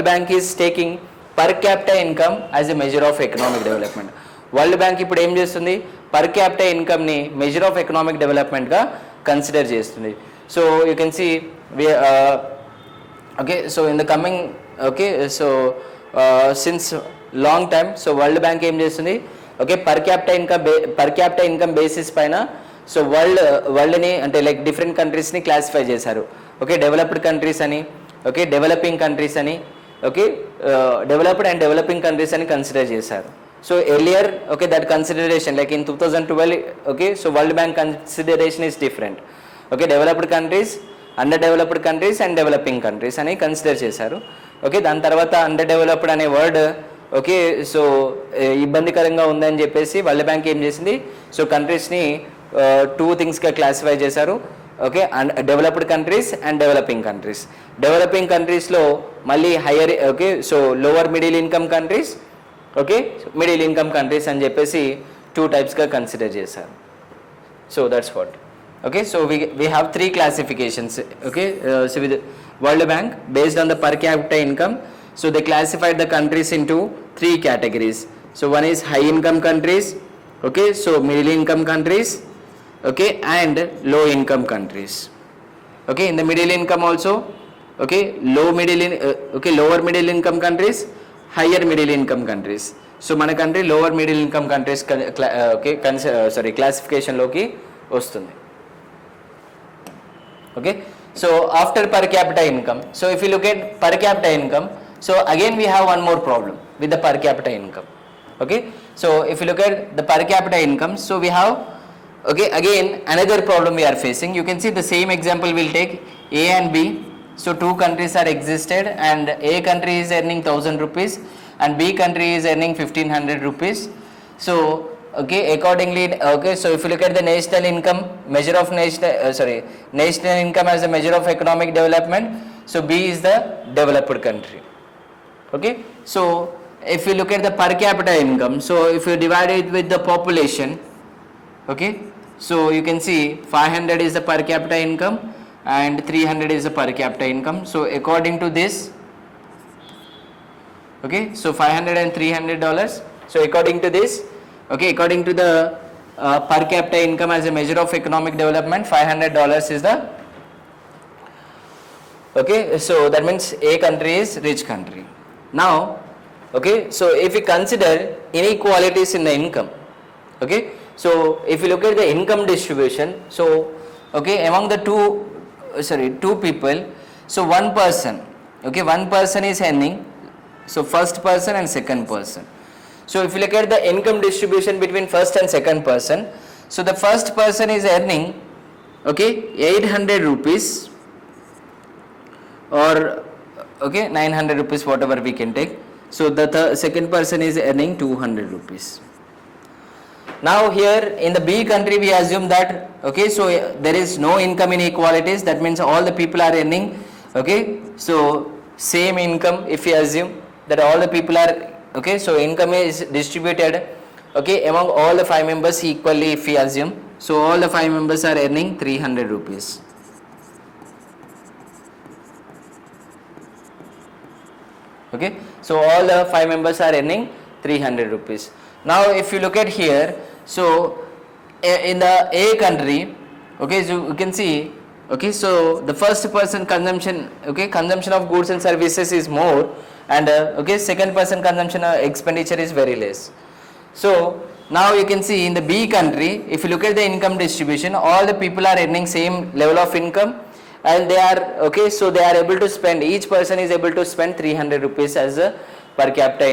Speaker 2: Bank is taking per capita income as a measure of economic development. World Bank ఇప్పుడు ఏం చేస్తుంది, per capita ఇన్కమ్ని measure of economic డెవలప్మెంట్గా consider చేస్తుంది. So you can see okay, so in the coming okay, so since long time, so World Bank ఏం చేస్తుంది, okay, per capita income basis పైన so వరల్డ్ని అంటే లైక్ డిఫరెంట్ కంట్రీస్ని క్లాసిఫై చేశారు. Okay, developed countries అని, okay, developing countries అని, okay, developed and developing countries అని consider చేశారు. So earlier okay that consideration like in 2012 okay, so world bank consideration is different. Okay, developed countries, under developed countries and developing countries అని consider చేశారు. Okay, దాని తర్వాత under developed అనే word okay so ఇబ్బందికరంగా ఉందని చెప్పేసి world bank ఏం చేసింది, సో కంట్రీస్ని 2 థింగ్స్గా క్లాసిఫై చేశారు. Okay, and developed countries and developing countries. Developing కంట్రీస్లో మళ్ళీ higher okay so lower middle income countries, okay, middle income countries అని చెప్పేసి 2 టైప్స్గా కన్సిడర్ చేశారు. So that's what. Okay, so we have 3 classifications. Okay, so with World Bank based on the per capita income, so they classified the countries into 3 categories. So one is high income countries, okay, so middle income countries, okay, and low income countries. Okay, in the middle income also, okay, lower middle income countries, higher middle income countries. So మన country lower middle income countries okay classification లోకి వస్తుంది. Okay, so after per capita income, so if you look at per capita income, so again we have one more problem with the per capita income. Okay, so if you look at the per capita income, so we have okay again another problem we are facing. You can see the same example we'll take A and B. So 2 countries are existed and A country is earning 1000 rupees and B country is earning 1500 rupees. So okay, accordingly, okay, so if you look at the national income measure of national income as a measure of economic development, so B is the developed country. Okay, so if you look at the per capita income, so if you divide it with the population, okay, so you can see 500 is the per capita income and 300 is the per capita income. So according to this, okay, so $500 and $300. So according to this, okay, according to the per capita income as a measure of economic development, $500 is the okay, so that means A country is rich country. Now okay, so if we consider inequalities in the income, okay, so if you look at the income distribution, so okay, among the two people, so one person is earning, so first person and second person. So if you look at the income distribution between first and second person, so the first person is earning okay 800 rupees or okay, 900 rupees, whatever we can take. So the second person is earning 200 rupees. Now here in the B country we assume that, okay, so there is no income inequalities, that means all the people are earning, okay, so same income. If we assume that all the people are, okay, so income is distributed, okay, among all the 5 members equally, if we assume, so all the 5 members are earning 300 rupees. Okay, so all the 5 members are earning 300 rupees. Now if you look at here, so in the A country, okay, so you can see, okay, so the first person consumption, okay, consumption of goods and services is more, and okay, second person consumption expenditure is very less. So now you can see in the B country, if you look at the income distribution, all the people are earning same level of income, and they are, okay, so they are able to spend, each person is able to spend 300 rupees as a per capita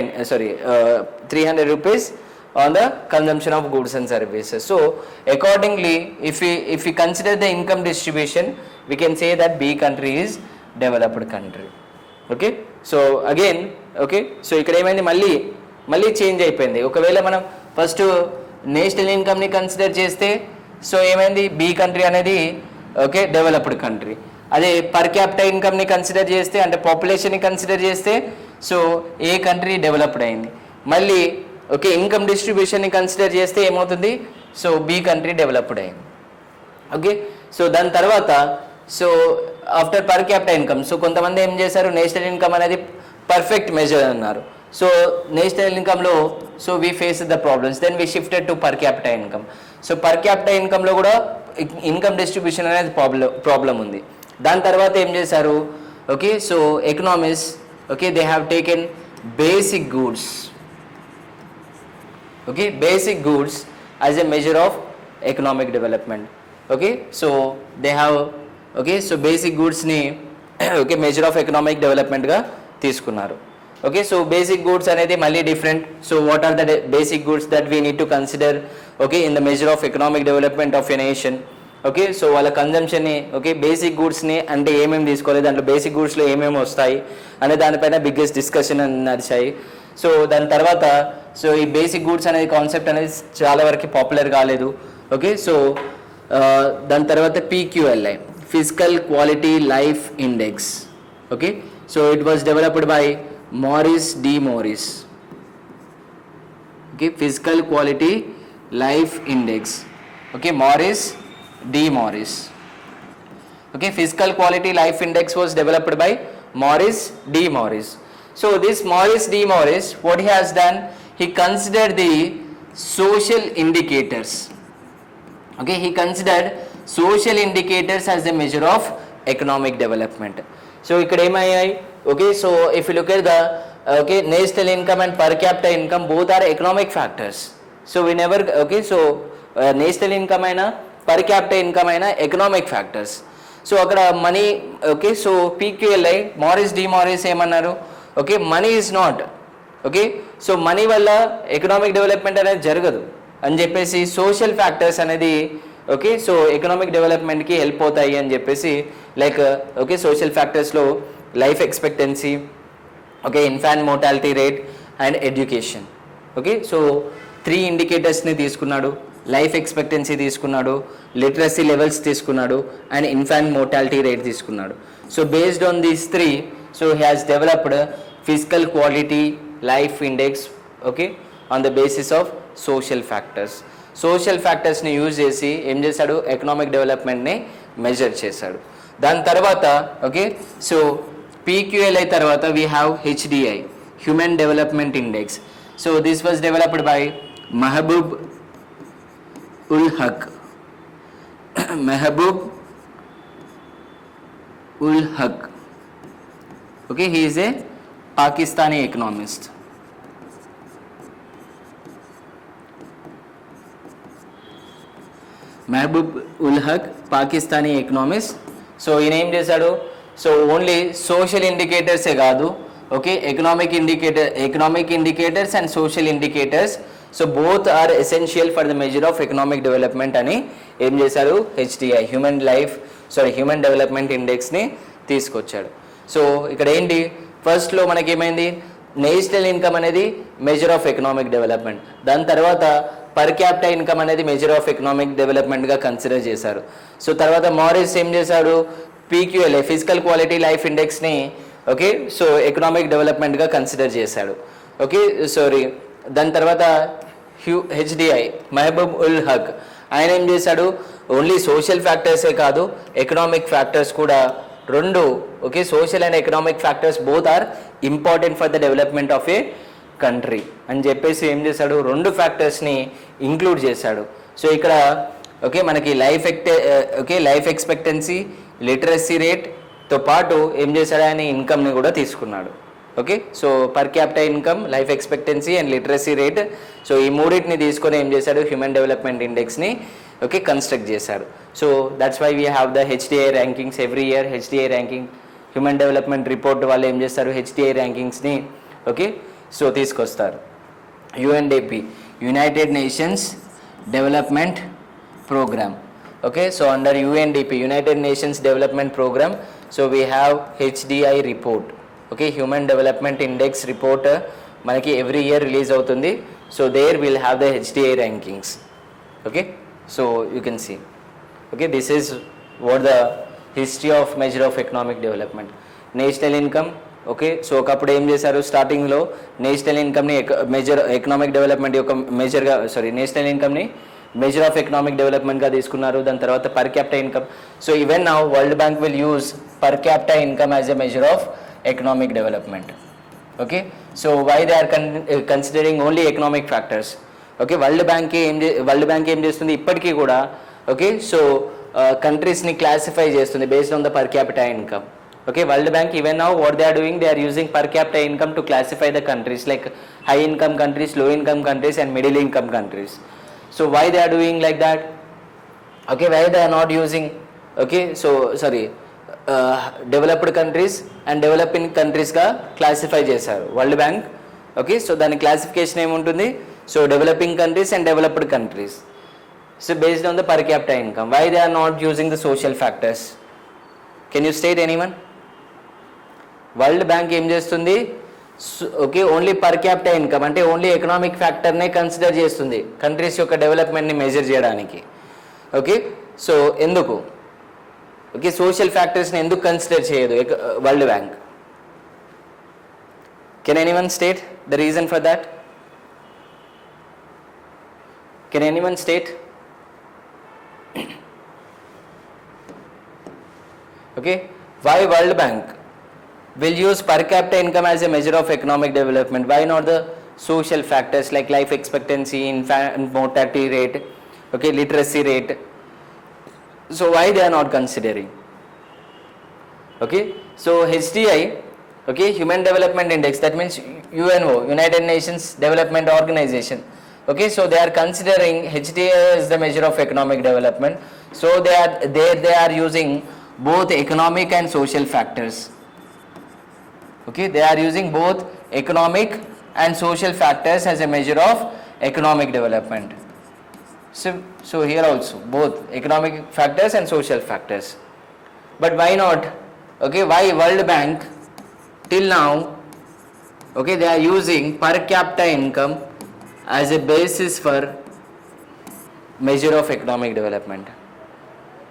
Speaker 2: 300 rupees on the consumption of goods and services. So accordingly, if we consider the income distribution, we can say that B country is developed country. Okay, so again, okay, so ఇక్కడ ఏమైంది, మళ్ళీ change అయిపోయింది. ఒకవేళ మనం first national ఇన్కమ్ని consider చేస్తే, so ఏమైంది, B country అనేది, ఓకే, డెవలప్డ్ కంట్రీ. అదే పర్ క్యాపిటల్ ఇన్కమ్ని కన్సిడర్ చేస్తే, అంటే పాపులేషన్ని కన్సిడర్ చేస్తే, సో ఏ కంట్రీ డెవలప్డ్ అయింది. మళ్ళీ ఓకే, ఇన్కమ్ డిస్ట్రిబ్యూషన్ని కన్సిడర్ చేస్తే ఏమవుతుంది, సో బి కంట్రీ డెవలప్డ్ అయింది. ఓకే, సో దాని తర్వాత, so after per capital income, so కొంతమంది ఏం చేశారు, నేషనల్ ఇన్కమ్ అనేది పర్ఫెక్ట్ మెజర్ అన్నారు. సో నేషనల్ ఇన్కమ్లో, so we face the problems, then we shifted to per capital income. So per capital ఇన్కమ్లో కూడా ఇన్కమ్ డిస్ట్రిబ్యూషన్ అనేది ప్రాబ్లం ఉంది. దాని తర్వాత ఏం చేశారు, okay, so economics, okay, they have taken basic goods, okay, basic goods as a measure of economic development. Okay, so they have, okay, so basic goods ni okay, measure of economic development ga తీసుకున్నారు. Okay, so basic goods అనేది మళ్ళీ different. So what are the basic goods that we need to consider, okay, in the measure of economic development of a nation. Okay, so వాళ్ళ కన్జంప్షన్ని, okay, basic గూడ్స్ని అంటే ఏమేమి తీసుకోవాలి, దాంట్లో basic గూడ్స్లో ఏమేమి వస్తాయి అనే దానిపైన బిగ్గెస్ట్ డిస్కషన్ నడిచాయి. సో దాని తర్వాత, సో ఈ బేసిక్ గూడ్స్ అనేది కాన్సెప్ట్ అనేది చాలా వరకు పాపులర్ కాలేదు. ఓకే, సో దాని తర్వాత PQLI, physical quality life index. Okay, so it was developed by Morris D Morris. Okay, physical quality life index. Okay, Morris D Morris. Okay, physical quality life index was developed by Maurice D. Morris. So this Maurice D. Morris, what he has done, he considered the social indicators. Okay, he considered social indicators as a measure of economic development. So ikkada emayayi, okay, so if you look at the, okay, national income and per capita income, both are economic factors. So we never, okay, so national income aina per capita income aina economic factors. So అక్కడ money, okay, so PQLI Morris D Morris ఏమన్నారు, okay, money is not, okay, so money వల్ల economic development అనేది జరగదు అని చెప్పేసి social factors అనేది, okay, so economic డెవలప్మెంట్కి help అవుతాయి అని చెప్పేసి, లైక్, ఓకే, సోషల్ ఫ్యాక్టర్స్లో life expectancy, okay, infant mortality rate and education. Okay, so 3 ఇండికేటర్స్ని తీసుకున్నాడు, లైఫ్ ఎక్స్పెక్టెన్సీ తీసుకున్నాడు, లిటరసీ లెవెల్స్ తీసుకున్నాడు, అండ్ ఇన్ఫాంట్ మోర్టాలిటీ రేట్ తీసుకున్నాడు. So based on these 3, so he has developed physical quality life index, okay, on the basis of social factors. Social ఫ్యాక్టర్స్ని use చేసి ఏం చేశాడు, economic డెవలప్మెంట్ని మెజర్ చేశాడు. దాని తర్వాత, ఓకే, సో PQLI తర్వాత we have HDI, human development index. So this was developed by Mahbub ul Haq. Mehboob ul Haq. Okay, he is a Pakistani economist. Mehboob ul Haq, Pakistani economist. So ఈయన ఏం చేశాడు, so only social ఇండికేటర్సే కాదు, okay, economic indicators and social indicators, so both are essential for the measure of economic development అని ఏం చేశారు, HDI, human development ఇండెక్స్ని తీసుకొచ్చాడు. So ఇక్కడ ఏంటి, ఫస్ట్లో మనకి ఏమైంది, నేషనల్ ఇన్కమ్ అనేది మెజర్ ఆఫ్ ఎకనామిక్ డెవలప్మెంట్, దాని తర్వాత పర్ క్యాపిటా ఇన్కమ్ అనేది మెజర్ ఆఫ్ ఎకనామిక్ డెవలప్మెంట్గా కన్సిడర్ చేశారు. సో తర్వాత మారిస్ ఏం చేశాడు, PQLI ఫిజికల్ క్వాలిటీ లైఫ్ ఇండెక్స్ని ఓకే సో ఎకనామిక్ డెవలప్మెంట్గా కన్సిడర్ చేశాడు. ఓకే సారీ, దాని తర్వాత HDI మహబూబ్ ఉల్ హక్ ఆయన ఏం చేశాడు, ఓన్లీ సోషల్ ఫ్యాక్టర్సే కాదు ఎకనామిక్ ఫ్యాక్టర్స్ కూడా రెండు, okay social and economic factors both are important for the development of a country అని చెప్పేసి ఏం చేశాడు, రెండు ఫ్యాక్టర్స్ని ఇంక్లూడ్ చేశాడు. సో ఇక్కడ ఓకే మనకి లైఫ్ ఎక్స్పెక్టెన్సీ, లిటరసీ రేట్తో పాటు ఏం చేశాడు, ఆయన ఇన్కమ్ని కూడా తీసుకున్నాడు. Okay so per capita income, life expectancy and literacy rate, so ఈ మూడింటిని తీసుకొని ఏం చేశాడు, హ్యూమన్ డెవలప్మెంట్ ఇండెక్స్ని ఓకే కన్స్ట్రక్ట్ చేశాడు. So that's why we have the HDI rankings every year. HDI ranking human development report వాళ్ళు ఏం చేస్తారు, HDI ర్యాంకింగ్స్ని ఓకే సో తీసుకొస్తారు. UNDP United Nations Development Programme. Okay so under UNDP United Nations Development Programme, so we have HDI report. Okay human development index report మనకి every year release అవుతుంది. So there will have the HDI rankings. Okay so you can see okay this is what the history of measure of economic development. National income okay so ఒకప్పుడు ఏం చేశారు, స్టార్టింగ్లో national ఇన్కమ్ని economic development యొక్క national ఇన్కమ్ని measure of economic డెవలప్మెంట్గా తీసుకున్నారు. దాని తర్వాత per capita income. So even now world bank will use per capita income as a measure of economic development. Okay so why they are considering only economic factors. Okay world bank ఏం చేస్తుంది ఇప్పటికీ కూడా okay so కంట్రీస్ని classify చేస్తుంది based on the per capita income. Okay world bank even now what they are doing, they are using per capita income to classify the countries like high income countries, low income countries and middle income countries. So why they are doing like that, okay why they are not using okay so sorry developed countries and developing కంట్రీస్గా classify చేశారు world bank. Okay so దాని classification ఏముంటుంది, so developing countries and developed countries. So based on the per capita income. Why they are not using the social factors, can you state anyone? World bank ఏం చేస్తుంది, okay only per capita income అంటే only economic ఫ్యాక్టర్నే consider చేస్తుంది countries యొక్క డెవలప్మెంట్ని measure చేయడానికి. Okay so ఎందుకు okay social ఫ్యాక్టర్స్ని ఎందుకు కన్సిడర్ చేయదు World Bank? Can anyone state the reason for that? Can anyone state? Okay why World Bank will use per capita income as a measure of economic development? Why not the social factors like life expectancy, infant mortality rate, okay literacy rate? So why they are not considering? Okay so HDI okay human development index, that means UNO United Nations Development Organization. Okay so they are considering HDI as the measure of economic development. So they are using both economic and social factors. Okay they are using both economic and social factors as a measure of economic development. So here also both economic factors and social factors. But why not, okay why World Bank till now okay they are using per capita income as a basis for measure of economic development?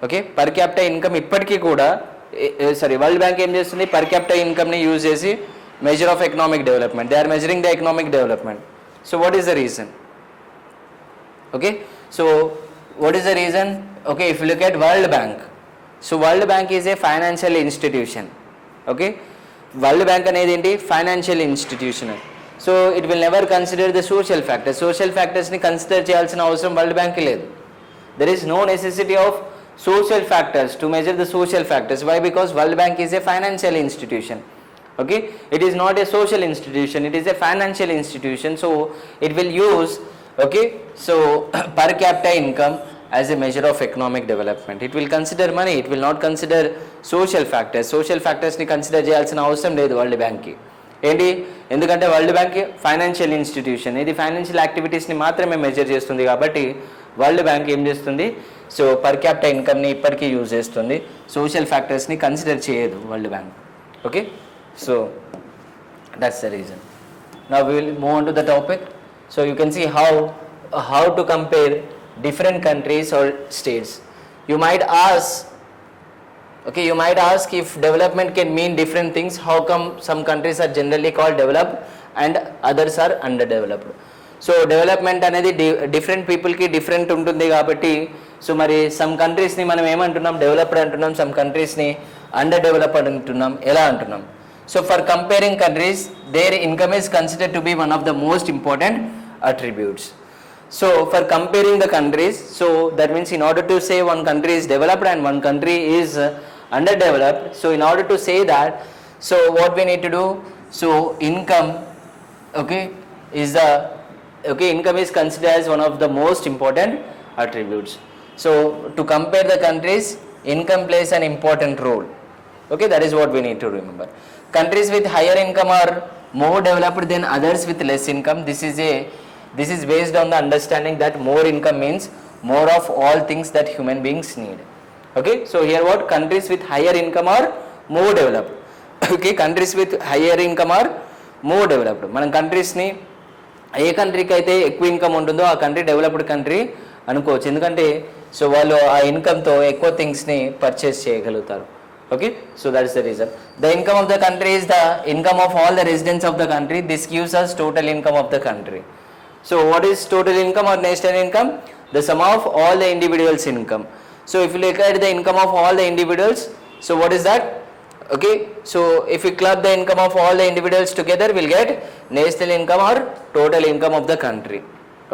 Speaker 2: Okay per capita income ఇప్పటికీ కూడా world bank ఏం చేస్తుంది, per capita ఇన్కమ్ని use చేసి measure of economic development. They are measuring the economic development. So what is the reason? Okay so what is the reason? Okay if you look at world bank, so world bank is a financial institution. Okay world bank అనేది ఏంటి, financial institution. So it will never consider the social factors. Social ఫ్యాక్టర్స్ని consider చేయాల్సిన అవసరం world బ్యాంక్కి లేదు. There is no necessity of social factors to measure the social factors. Why? Because World Bank is a financial institution. Okay it is not a social institution, it is a financial institution. So it will use okay so per capita income as a measure of economic development. It will consider money, it will not consider social factors. Social factors ni consider cheyalsina avasaram ledu World Bank ki. ఏంటి, ఎందుకంటే world bank financial institution, ఇది financial యాక్టివిటీస్ని మాత్రమే measure చేస్తుంది. కాబట్టి world bank ఏం చేస్తుంది, so per capita ఇన్కమ్ని ఇప్పటికీ use చేస్తుంది, సోషల్ ఫ్యాక్టర్స్ని కన్సిడర్ చేయదు World bank. Okay, so that's the reason. Now we will move on to the topic. So you can see how to compare different countries or states. You might ask, okay, you might ask if development can mean different things. How come some countries are generally called developed and others are underdeveloped? So development అనేది different పీపుల్కి different ఉంటుంది కాబట్టి so మరి some కంట్రీస్ని మనం ఏమంటున్నాం, developed అంటున్నాం, some కంట్రీస్ని under developed అంటున్నాం. ఎలా అంటున్నాం? So for comparing countries there income is considered to be one of the most important attributes. So for comparing the countries, so that means in order to say one country is developed and one country is underdeveloped, so in order to say that, so what we need to do, so income, okay, is the, okay, income is considered as one of the most important attributes. So to compare the countries, income plays an important role. Okay, that is what we need to remember. Countries with higher income are more developed than others with less income. This is based on the understanding that more income means more of all things that human beings need. Okay, so here what, countries with higher income are more developed. Okay, countries with higher income are more developed. మనం కంట్రీస్ని ఏ కంట్రీకి అయితే ఎక్కువ income ఉంటుందో ఆ country developed country అనుకోవచ్చు. ఎందుకంటే so వాళ్ళు ఆ ఇన్కమ్తో ఎక్కువ థింగ్స్ని పర్చేస్ చేయగలుగుతారు. Okay, so that is the reason. The income of the country is the income of all the residents of the country. This gives us total income of the country. So what is total income or national income? The sum of all the individuals' income. So if you look at the income of all the individuals, so what is that? Okay, so if we club the income of all the individuals together, we'll get national income or total income of the country.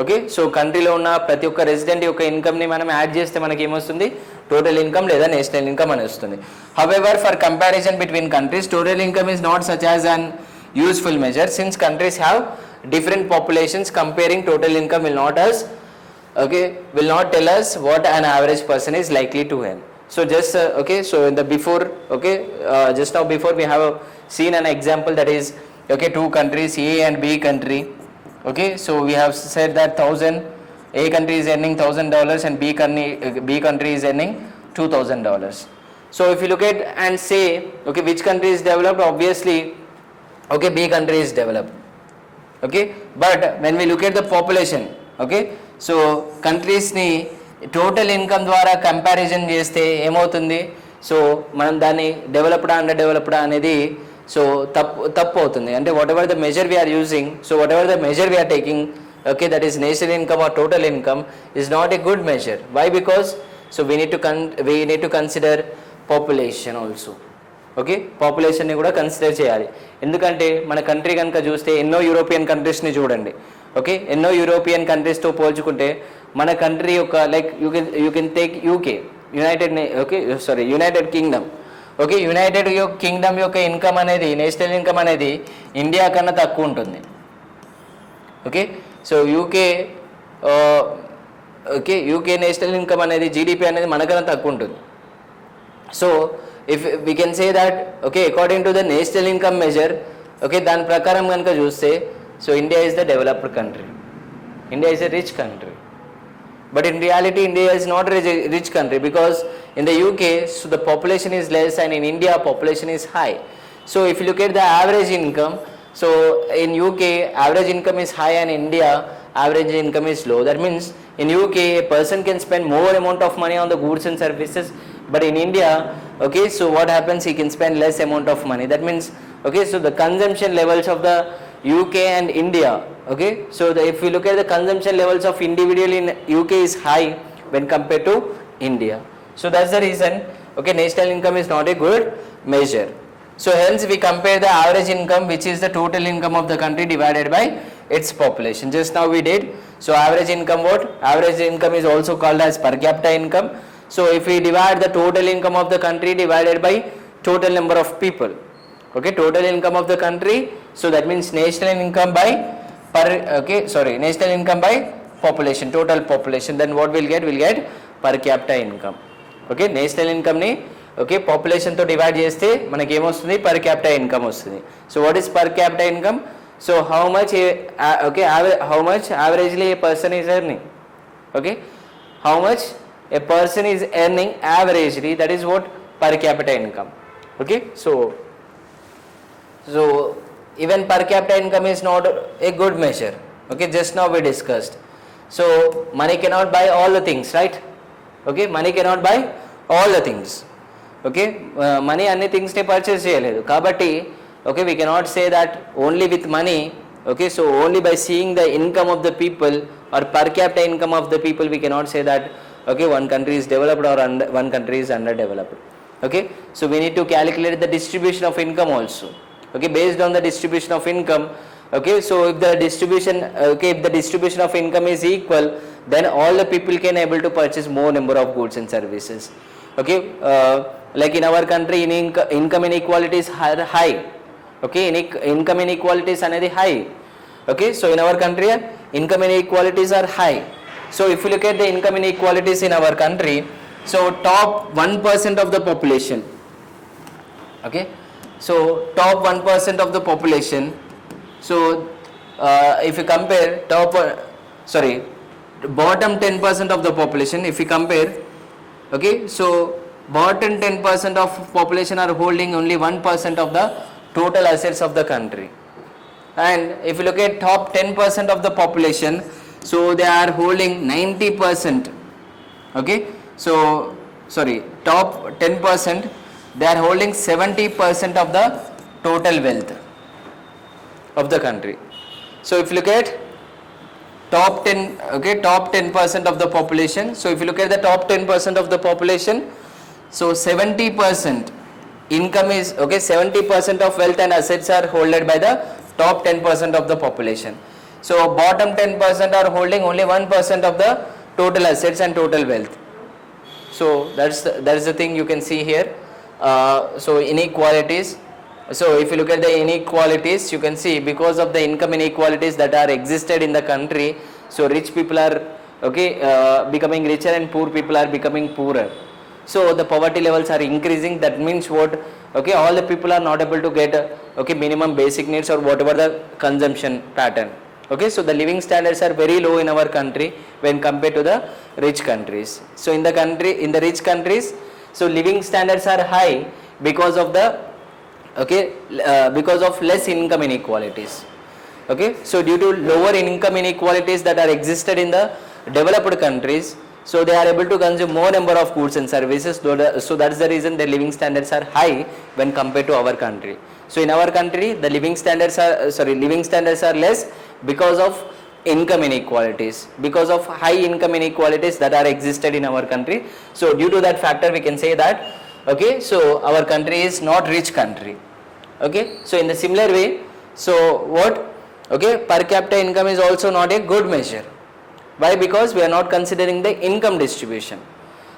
Speaker 2: Okay, so కంట్రీలో ఉన్న ప్రతి ఒక్క resident యొక్క ఇన్కమ్ని మనం add చేస్తే మనకి ఏమొస్తుంది, total income లేదా నేషనల్ ఇన్కమ్ అని వస్తుంది. However for comparison between countries, total income is not such as an useful measure since countries have different populations. Comparing total income will not tell us what an average person is likely to earn. So just okay, so in the before, okay, just now before we have seen an example, that is, okay, two countries, A and B country. Okay, so we have said that A country is earning $1,000 and B country is earning $2,000. So if you look at and say, okay, which country is developed, obviously, okay, B country is developed. Okay, but when we look at the population, okay, so countries ni total income ద్వారా comparison చేస్తే ఏమవుతుంది, so మనం దాన్ని డెవలప్డా under డెవలప్డా అనేది so తప్పు అవుతుంది. అంటే whatever the measure we are using, so whatever the measure we are taking, okay, that is national income or total income, is not a good measure. Why? Because so we need to consider population also. Okay, పాపులేషన్ని కూడా consider చేయాలి. ఎందుకంటే మన country కనుక చూస్తే ఎన్నో European కంట్రీస్ని చూడండి. Okay, ఎన్నో యూరోపియన్ కంట్రీస్తో పోల్చుకుంటే మన కంట్రీ యొక్క like you can take UK, United Kingdom. Okay, United Kingdom యొక్క ఇన్కమ్ అనేది, నేషనల్ ఇన్కమ్ అనేది ఇండియా కన్నా తక్కువ ఉంటుంది. Okay, so UK national income అనేది, జీడిపి అనేది మనకన్నా తక్కువ ఉంటుంది. So if we can say that, okay, according to the national income measure, okay, దాని ప్రకారం కనుక చూస్తే so India is the developed country, India is a rich country, but in reality India is not a rich country because in the UK so the population is less and in India population is high. So if you look at the average income, so in UK average income is high and India average income is low. That means in UK a person can spend more amount of money on the goods and services, but in India, okay, so what happens, he can spend less amount of money. That means, okay, so the consumption levels of the UK and India, okay, so if we look at the consumption levels of individual in UK is high when compared to India. So that's the reason, okay, national income is not a good measure. So hence we compare the average income, which is the total income of the country divided by its population. Just now we did. So average income, what? Average income is also called as per capita income. So if we divide the total income of the country divided by total number of people, okay, total income of the country, so that means national income by national income by population, total population, then what we'll get per capita income. Okay, national income ni, okay, population తో divide చేస్తే మనకి ఏమొస్తుంది, per capita income వస్తుంది. So what is per capita income? So how much averagely a person is earning, okay, how much a person is earning averagely, that is what per capita income. Okay, so So even per capita income is not a good measure. Okay, just now we discussed. So money cannot buy all the things, right? Okay, money cannot buy all the things. Okay, money any things ne purchase cheyaledu kabatti, okay, we cannot say that only with money. Okay, so only by seeing the income of the people or per capita income of the people we cannot say that, okay, one country is developed or one country is underdeveloped. Okay, so we need to calculate the distribution of income also. Okay, based on the distribution of income. Okay, so if the distribution, okay, if the distribution of income is equal, then all the people can able to purchase more number of goods and services. Okay, like in our country, income inequalities are high. Okay, income inequalities are high. Okay, so in our country, income inequalities are high. So if you look at the income inequalities in our country, so top 1% of the population. Okay, so top 1% of the population. So if you compare bottom 10% of the population, if you compare, okay, so bottom 10% of population are holding only 1% of the total assets of the country. And if you look at top 10% of the population, so they are holding 90%. Okay, so top 10%, they are holding 70% of the total wealth of the country. So if you look at top 10% of the population, so if you look at the top 10% of the population, so 70% income is, okay, 70% of wealth and assets are held by the top 10% of the population. So bottom 10% are holding only 1% of the total assets and total wealth. So that's the thing you can see here. So inequalities. So if you look at the inequalities, you can see because of the income inequalities that are existed in the country, so rich people are, okay, becoming richer and poor people are becoming poorer. So the poverty levels are increasing. That means what? Okay, all the people are not able to get, okay, minimum basic needs or whatever the consumption pattern. Okay, so the living standards are very low in our country when compared to the rich countries. So in the rich countries, so living standards are high because of the, okay, because of less income inequalities. Okay, so due to lower income inequalities that are existed in the developed countries, so they are able to consume more number of goods and services. So that's the reason their living standards are high when compared to our country. So in our country, the living standards are less because of income inequalities, because of high income inequalities that are existed in our country. So due to that factor, we can say that, okay, so our country is not rich country. Okay, so in the similar way, so what? Okay, per capita income is also not a good measure. Why? Because we are not considering the income distribution.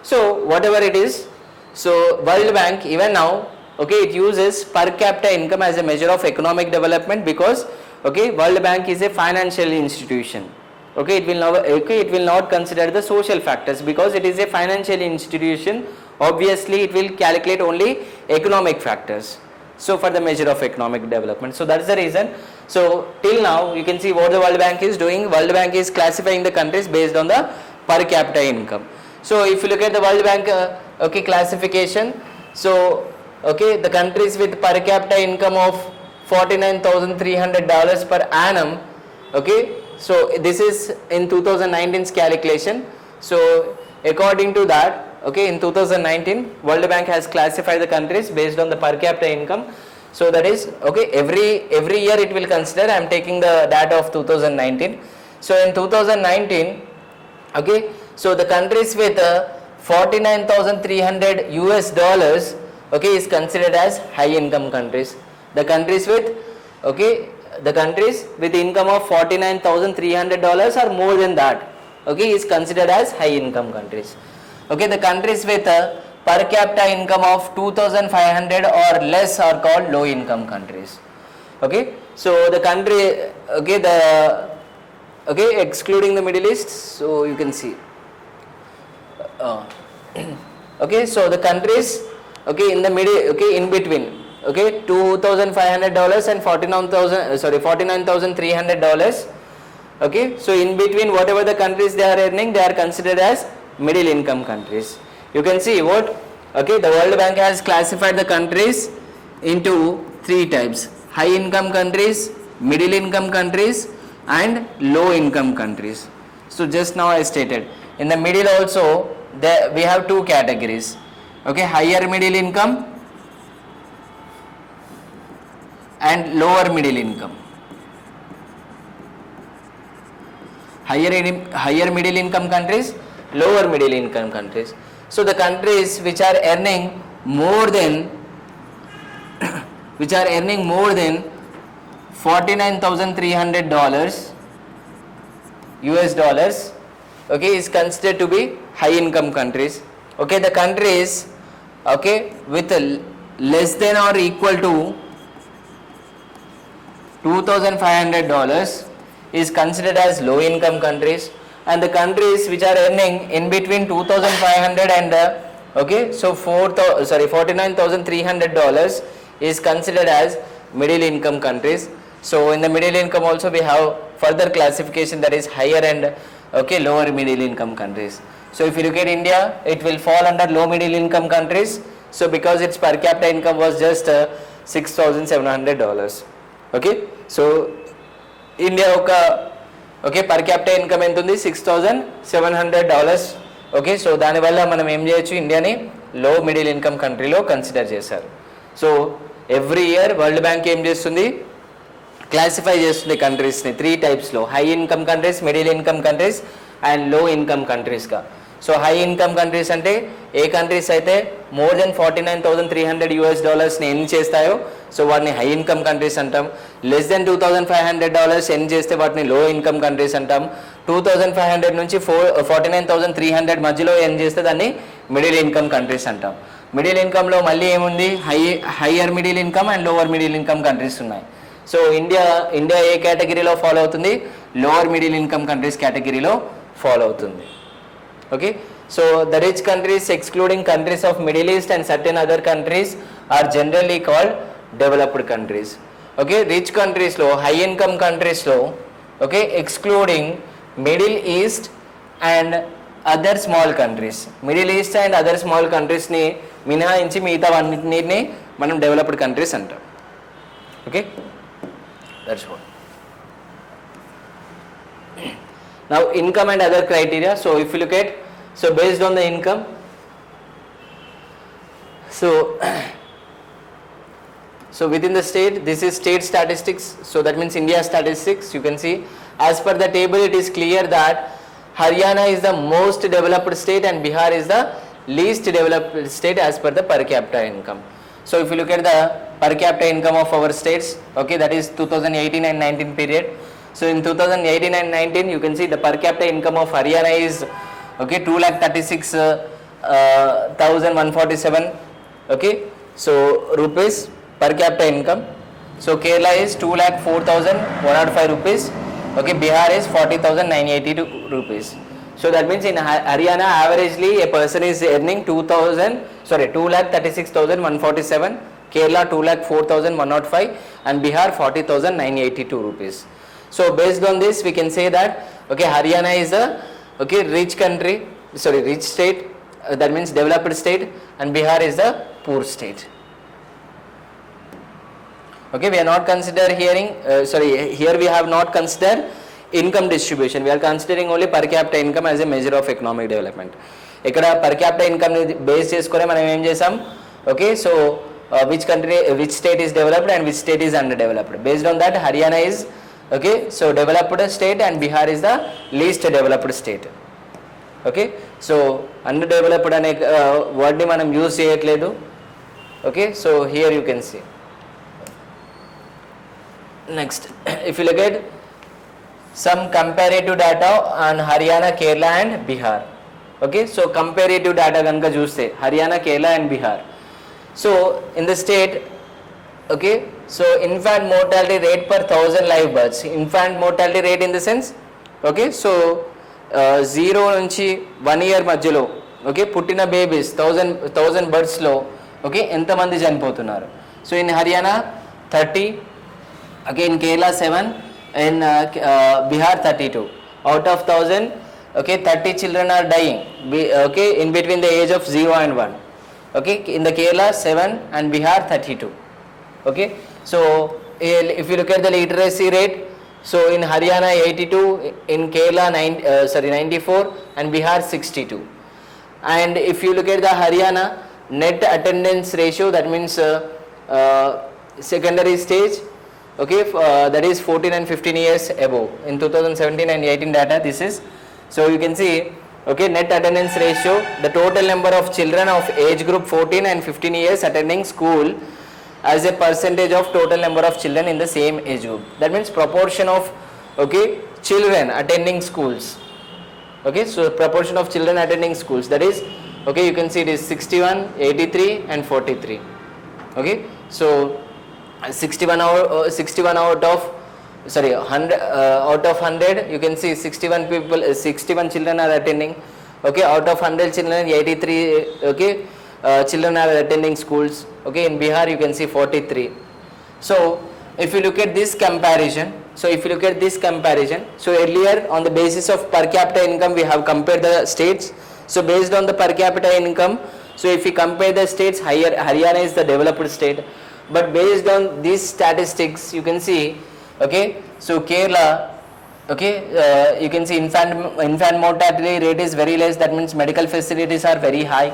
Speaker 2: So whatever it is, so World Bank even now, okay, it uses per capita income as a measure of economic development because, okay, World Bank is a financial institution. Okay, it will not consider the social factors because it is a financial institution. Obviously, it will calculate only economic factors. So for the measure of economic development. So that's the reason. So till now you can see what the World Bank is doing. World Bank is classifying the countries based on the per capita income. So if you look at the World Bank okay, classification, so okay, the countries with per capita income of $49,300 per annum, okay, so this is in 2019's calculation. So according to that, okay, in 2019 World Bank has classified the countries based on the per capita income. So that is, okay, every year it will consider. I am taking the data of 2019. So in 2019, okay, so the countries with $49,300 US, okay, is considered as high income countries. The countries with, okay, the countries with income of $49,300 or more than that, okay, is considered as high income countries. Okay, the countries with per capita income of 2,500 or less are called low income countries. Okay, so the country, okay, excluding the Middle East, so you can see. Okay, so the countries, okay, in the middle, okay, in between, okay, $2,500 and $49,300. Okay, so in between whatever the countries they are earning, they are considered as middle income countries. You can see what, okay, the World Bank has classified the countries into three types. high income countries, middle income countries and low income countries. So just now I stated in the middle also there we have two categories, okay, higher middle income and lower middle income. Higher middle income countries, lower middle income countries. So the countries which are earning more than $49,300 US dollars, okay, is considered to be high income countries. Okay, the countries, okay, with less than or equal to $2,500 is considered as low income countries, and the countries which are earning in between 2,500 and okay, so $49,300 is considered as middle income countries. So in the middle income also we have further classification, that is higher and okay, lower middle income countries. So if you look at India, it will fall under low middle income countries, so because its per capita income was just $6,700. okay, so India oka okay per capita income ఎంత ఉంది $6,700. okay, so దాని వల్ల మనం ఏం చేయొచ్చు, ఇండియాని low middle income కంట్రీలో consider చేశారు. So every year world bank ఏం చేస్తుంది, క్లాసిఫై చేస్తుంది కంట్రీస్ని 3 టైప్స్లో, high income countries, middle income countries and low income కంట్రీస్గా. సో హై ఇన్కమ్ కంట్రీస్ అంటే ఏ కంట్రీస్ అయితే మోర్ దెన్ $49,300 US ఎర్న్ చేస్తాయో సో వాటిని హై ఇన్కమ్ కంట్రీస్ అంటాం. లెస్ దెన్ $2,500 ఎర్న్ చేస్తే వాటిని లో ఇన్కమ్ కంట్రీస్ అంటాం. 2,500 నుంచి 49,300 మధ్యలో ఎర్న్ చేస్తే దాన్ని మిడిల్ ఇన్కమ్ కంట్రీస్ అంటాం. మిడిల్ ఇన్కమ్లో మళ్ళీ ఏముంది, higher middle income and lower middle income countries ఉన్నాయి. సో ఇండియా ఏ కేటగిరీలో ఫాలో అవుతుంది, లోవర్ మిడిల్ ఇన్కమ్ కంట్రీస్ కేటగిరీలో ఫాలో అవుతుంది. okay, so the rich countries excluding countries of Middle East and certain other countries are generally called developed countries. okay, rich countries lo, high income countries lo, okay, excluding Middle East and other small countries, Middle East and other small countries ni మినహాయించి మిగతా అన్నిటిని మనం developed countries అంటాం. okay, that's what. Now income and other criteria. So if you look at, so based on the income, so within the state, this is state statistics, so that means India statistics. You can see as per the table it is clear that Haryana is the most developed state and Bihar is the least developed state as per the per capita income. So if you look at the per capita income of our states, okay, that is 2018 and 19 period. So in 2018 and 19 you can see the per capita income of Haryana is okay 2,36,147 okay, so rupees per capita income. So Kerala is 2,04,105 rupees, okay, Bihar is 40,982 rupees. So that means in Haryana averagely a person is earning 2,36,147, Kerala 2,04,105 and Bihar 40,982 rupees. So based on this we can say that okay, Haryana is a okay rich state, that means developed state, and Bihar is the poor state. Okay, we are not consider here we have not considered income distribution. We are considering only per capita income as a measure of economic development. ఇక్కడ per capita income ని base చేసుకొని మనం ఏం చేసాం, okay, so which state is developed and which state is underdeveloped. Based on that Haryana is okay, so developed state and Bihar is the least developed state. okay, so underdeveloped అనే word ని మనం use చేయట్లేదు. okay, so here you can see. Next, if you look at some comparative data on Haryana, Kerala and Bihar. okay, so comparative data ganaka chuste Haryana, Kerala and Bihar. So in the state, okay, so infant mortality rate per 1,000 live births, infant mortality rate in the sense, okay, so 0 నుంచి 1 year మధ్యలో okay పుట్టిన babies 1000 births లో okay ఎంతమంది చనిపోతున్నారు. So in Haryana 30, okay, in Kerala 7, in Bihar 32. out of 1000, okay, 30 children are dying okay in between the age of 0 and 1. okay, in the Kerala 7 and Bihar 32. okay, So if you look at the literacy rate, so in Haryana 82, in Kerala 94, and Bihar 62. And if you look at the Haryana net attendance ratio, that means secondary stage, okay, that is 14 and 15 years above. In 2017 and 18 data, this is. So you can see, okay, net attendance ratio, the total number of children of age group 14 and 15 years attending school as a percentage of total number of children in the same age group. That means proportion of, okay, children attending schools. Okay, so proportion of children attending schools, that is, okay, you can see it is 61, 83 and 43. Okay, so 61 out of 100 out of 100, you can see 61 people, 61 children are attending. Okay, out of 100 children, 83, okay, children are attending schools. Okay, in Bihar you can see 43. So if you look at this comparison, so earlier on the basis of per capita income we have compared the states. So based on the per capita income, so if you compare the states, Haryana is the developed state, but based on these statistics you can see, okay, so Kerala, okay, you can see infant mortality rate is very less, that means medical facilities are very high.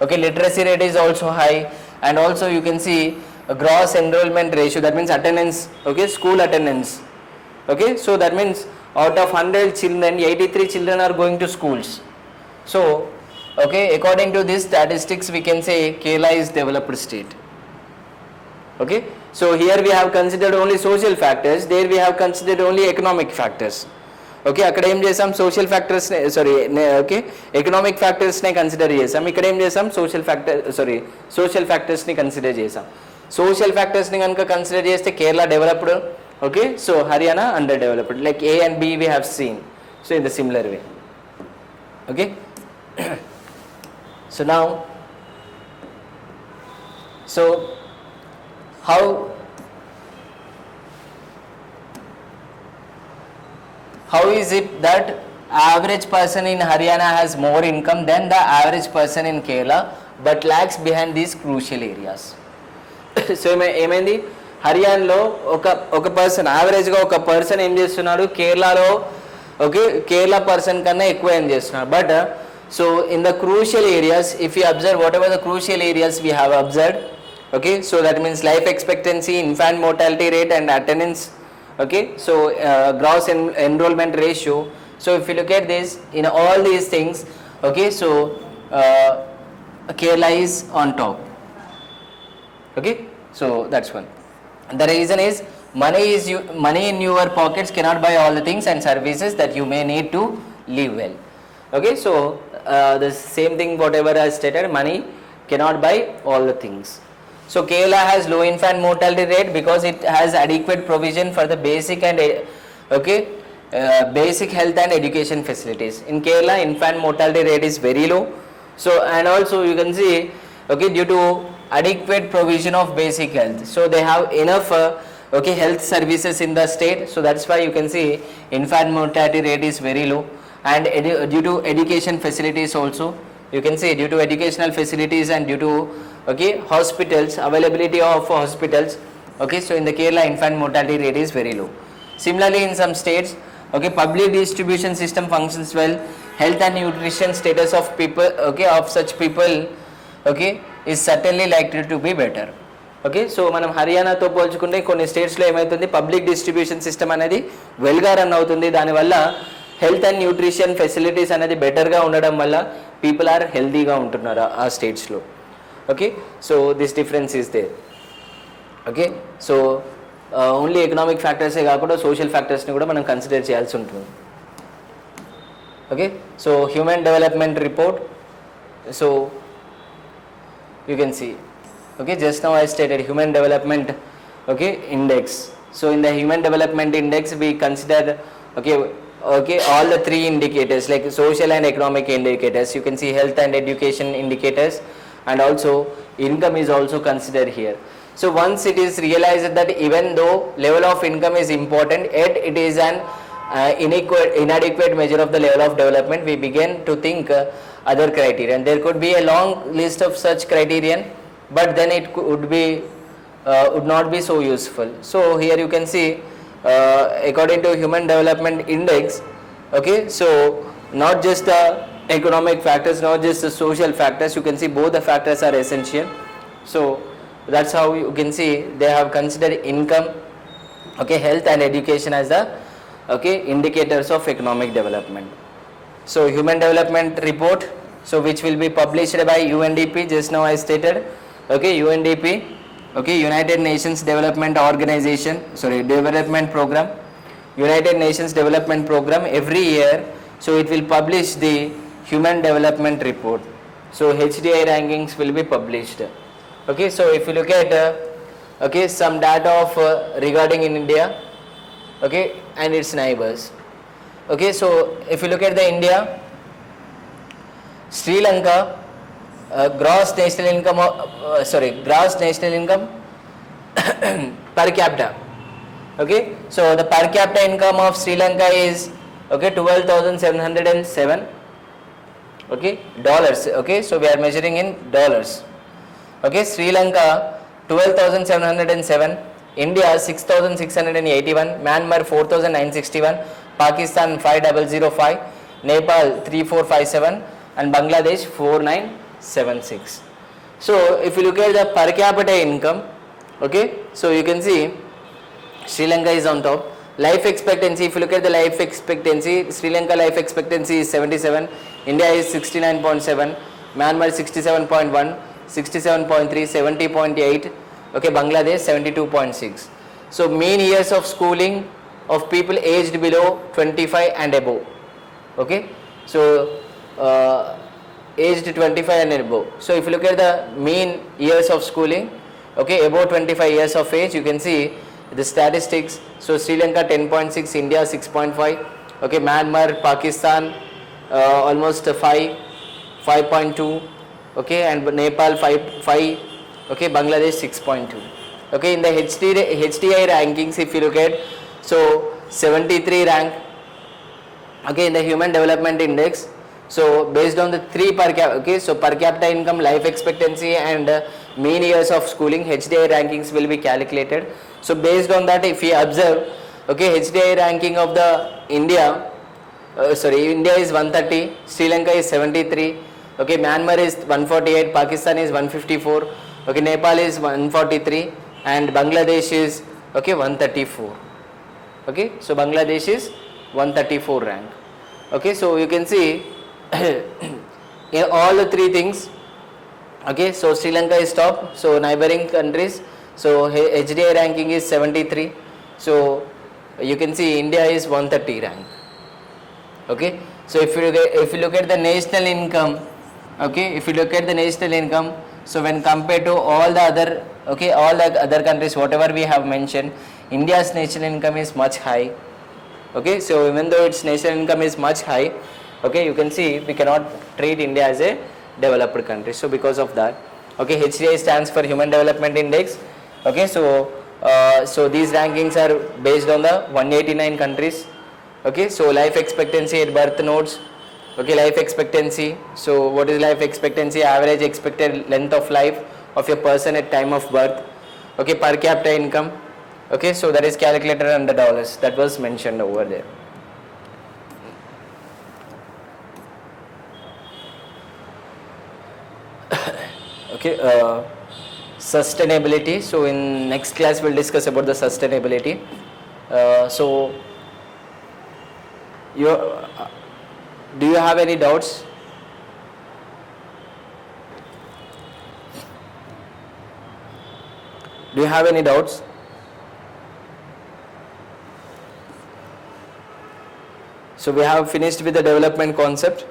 Speaker 2: Okay, literacy rate is also high, and also you can see a gross enrollment ratio, that means attendance, okay, school attendance. Okay, so that means out of 100 children, 83 children are going to schools. So, okay, according to these statistics we can say Kerala is developed state. Okay, so here we have considered only social factors, there we have considered only economic factors. Okay, అక్కడ ఏం చేసాం social factors okay economic ఫ్యాక్టర్స్నే consider చేసాం, ఇక్కడ ఏం చేసాం social ఫ్యాక్టర్స్ని consider చేసాం. సోషల్ ఫ్యాక్టర్స్ని కనుక కన్సిడర్ చేస్తే Kerala developed, okay, so Haryana underdeveloped, like A and B we have seen, so in the similar way. Okay, so now, so how is it that average person in Haryana has more income than the average person in Kerala but lags behind these crucial areas? So ఏమైంది, హర్యానాలో ఒక person యావరేజ్గా ఒక person ఏం చేస్తున్నాడు, కేరళలో okay Kerala person కన్నా ఎక్కువ ఏం చేస్తున్నాడు. But so in the crucial areas if you observe what ever the crucial areas we have observed, okay, so that means life expectancy, infant mortality rate and attendance, okay, so gross enrollment ratio. So if you look at this, in all these things, okay, so Kerala is on top. Okay, so that's one. The reason is money in your pockets cannot buy all the things and services that you may need to live well. Okay, so the same thing whatever I stated, money cannot buy all the things. So Kerala has low infant mortality rate because it has adequate provision for the basic and basic health and education facilities. In Kerala, infant mortality rate is very low. So and also you can see, okay, due to adequate provision of basic health, so they have enough okay health services in the state. So that's why you can see infant mortality rate is very low, and due to education facilities also, you can see due to educational facilities and due to okay hospitals, availability of hospitals, okay, so in the Kerala infant mortality rate is very low. Similarly in some states, okay, public distribution system functions well, health and nutrition status of people, okay, of such people, okay, is certainly likely to be better. Okay, so మనం హర్యానాతో పోల్చుకుంటే కొన్ని స్టేట్స్లో ఏమవుతుంది, public distribution system అనేది వెల్గా run అవుతుంది, దానివల్ల health and nutrition facilities అనేది బెటర్గా ఉండడం వల్ల పీపుల్ ఆర్ హెల్తీగా ఉంటున్నారు ఆ స్టేట్స్లో. Okay, so this difference is there. Okay, so only economic ఫ్యాక్టర్సే కాకుండా సోషల్ ఫ్యాక్టర్స్ని కూడా మనం కన్సిడర్ చేయాల్సి ఉంటుంది. Okay, so human development report, so you can see, okay, just now I stated human development, okay, index. So in the human development index we consider, okay, all the three indicators like social and economic indicators. You can see health and education indicators, and also income is also considered here. So once it is realized that even though level of income is important, yet it is an inadequate measure of the level of development, we begin to think other criterion. There could be a long list of such criterion, but then it could be would not be so useful. So here you can see according to Human Development Index, okay, so not just the economic factors, not just the social factors, you can see both the factors are essential. So that's how you can see they have considered income, okay, health and education as the, okay, indicators of economic development. So human development report, so which will be published by UNDP, just now I stated, okay, UNDP, okay, United Nations Development Organization, development program, United Nations Development Program every year, so it will publish the human development report. So HDI rankings will be published. Okay, so if you look at okay, some data of regarding in India, okay, and its neighbors. Okay, so if you look at the India, Sri Lanka, gross national income gross national income per capita. Okay, so the per capita income of Sri Lanka is, okay, 12,707, okay, dollars. Okay, so we are measuring in dollars. Okay, Sri Lanka 12,707, India 6,681, Myanmar 4,961, Pakistan 5,005, Nepal 3,457, and Bangladesh 4,976. So if you look at the per capita income, okay, so you can see Sri Lanka is on top. Life expectancy, if you look at the life expectancy, Sri Lanka life expectancy is 77, India is 69.7, Myanmar 67.1, 67.3, 70.8, okay, Bangladesh 72.6. So mean years of schooling of people aged below 25 and above, okay, so aged 25 and above. So if you look at the mean years of schooling, okay, above 25 years of age, you can see the statistics. So Sri Lanka 10.6, India 6.5, okay, Myanmar, Pakistan almost 5.2, okay, and Nepal 5, okay, Bangladesh 6.2. Okay, in the HDI rankings, if you look at, so 73 rank, okay, in the Human Development Index. So based on the three per capita, okay, so per capita income, life expectancy, and mean years of schooling, HDI rankings will be calculated. So based on that, if we observe, okay, HDI ranking of the India, India is 130, Sri Lanka is 73, okay, Myanmar is 148, Pakistan is 154, okay, Nepal is 143, and Bangladesh is, okay, 134. Okay, so Bangladesh is 134 rank. Okay, so you can see in all the three things, okay, so Sri Lanka is top, so neighboring countries, so HDI ranking is 73, so you can see India is 130 rank. Okay, so if you look at the national income, okay, if you look at the national income, so when compared to all the other, okay, all the other countries whatever we have mentioned, India's national income is much high. Okay, so even though its national income is much high, okay, you can see we cannot treat India as a developed country. So because of that, okay, HDI stands for Human Development Index. Okay, so so these rankings are based on the 189 countries. Okay, so life expectancy at birth notes, okay, life expectancy. So what is life expectancy? Average expected length of life of a person at time of birth. Okay, per capita income. Okay, so that is calculated under dollars, that was mentioned over there. Okay, sustainability. So in next class we'll discuss about the sustainability. So do you have any doubts? Do you have any doubts? So we have finished with the development concept.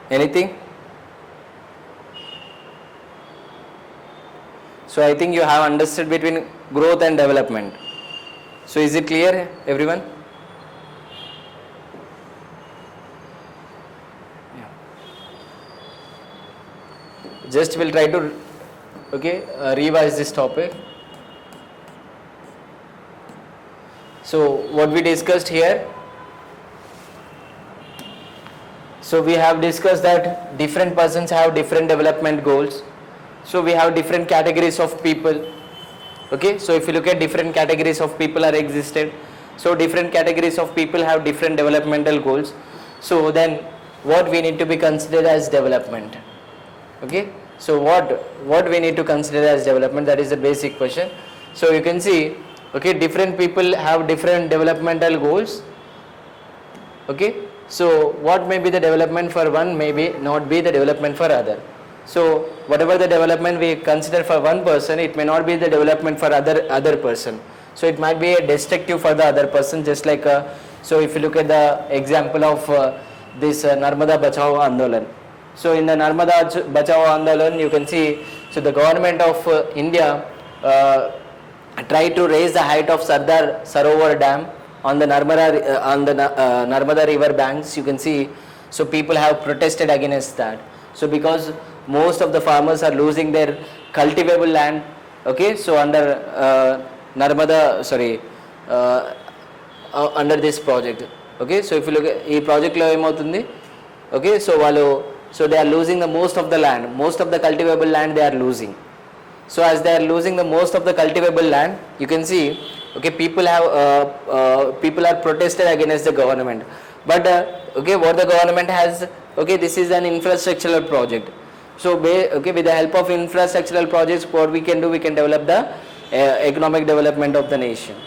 Speaker 2: Anything? So I think you have understood between growth and development. So is it clear, everyone? Yeah. Just we'll try to revise this topic. So what we discussed here, So we have discussed that different persons have different development goals. So we have different categories of people. Okay, so if you look at different categories of people are existed. So different categories of people have different developmental goals. So then what we need to be considered as development? Okay, so what we need to consider as development, that is the basic question. So you can see, okay, different people have different developmental goals. Okay, so what may be the development for one may be not be the development for other. So whatever the development we consider for one person, it may not be the development for other person. So it might be a destructive for the other person, just like so if you look at the example of this Narmada Bachao Andolan. So in the Narmada Bachao Andolan, you can see, so the government of India tried to raise the height of Sardar Sarovar Dam on the Narmada river banks. You can see, so people have protested against that. So because most of the farmers are losing their cultivable land, okay, so under under this project. Okay, so if you look at this project lo emautundi, okay, so they are losing the most of the land, most of the cultivable land they are losing. So as they are losing the most of the cultivable land, you can see, okay, people are protested against the government. But okay, what the government has, okay, this is an infrastructural project. So okay, with the help of infrastructural projects, what we can do, we can develop the economic development of the nation.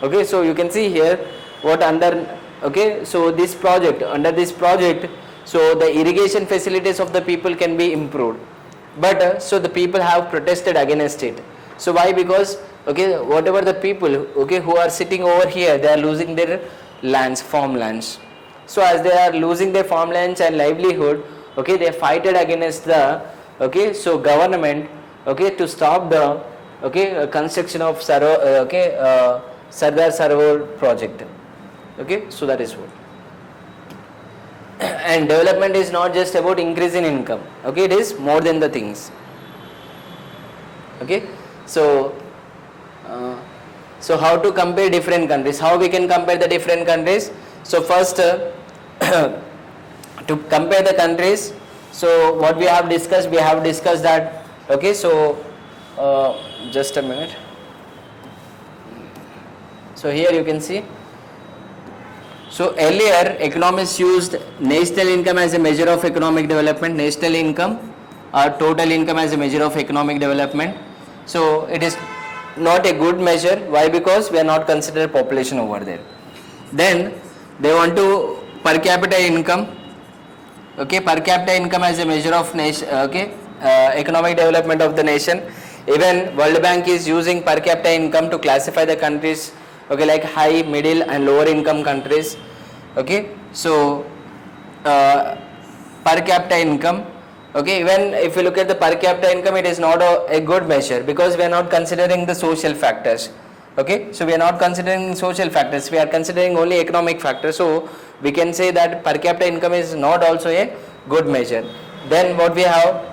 Speaker 2: Okay, so you can see here what under, okay, so this project, under this project, so the irrigation facilities of the people can be improved. But so the people have protested against it. So why? Because okay, whatever the people, okay, who are sitting over here, they are losing their lands, farmlands. So as they are losing their farmlands and livelihood, okay, they fighted against the, okay, so government, okay, to stop the, okay, construction of Sardar Sarovar project. Okay, so that is what. And development is not just about increase in income. Okay, it is more than the things. Okay, so so how to compare different countries? How we can compare the different countries? So first, to compare the countries, so what we have discussed that. Okay, so just a minute. So here you can see. So earlier economists used national income as a measure of economic development, national income or total income as a measure of economic development. So it is not a good measure. Why? Because we are not considered population over there. Then they want to per capita income. Okay, per capita income as a measure of nation. Okay, economic development of the nation. Even World Bank is using per capita income to classify the countries. Okay, like high, middle and lower income countries. Okay, so per capita income, okay, even if you look at the per capita income, it is not a good measure because we are not considering the social factors. Okay, so we are not considering social factors, we are considering only economic factors. So we can say that per capita income is not also a good measure. Then what we have,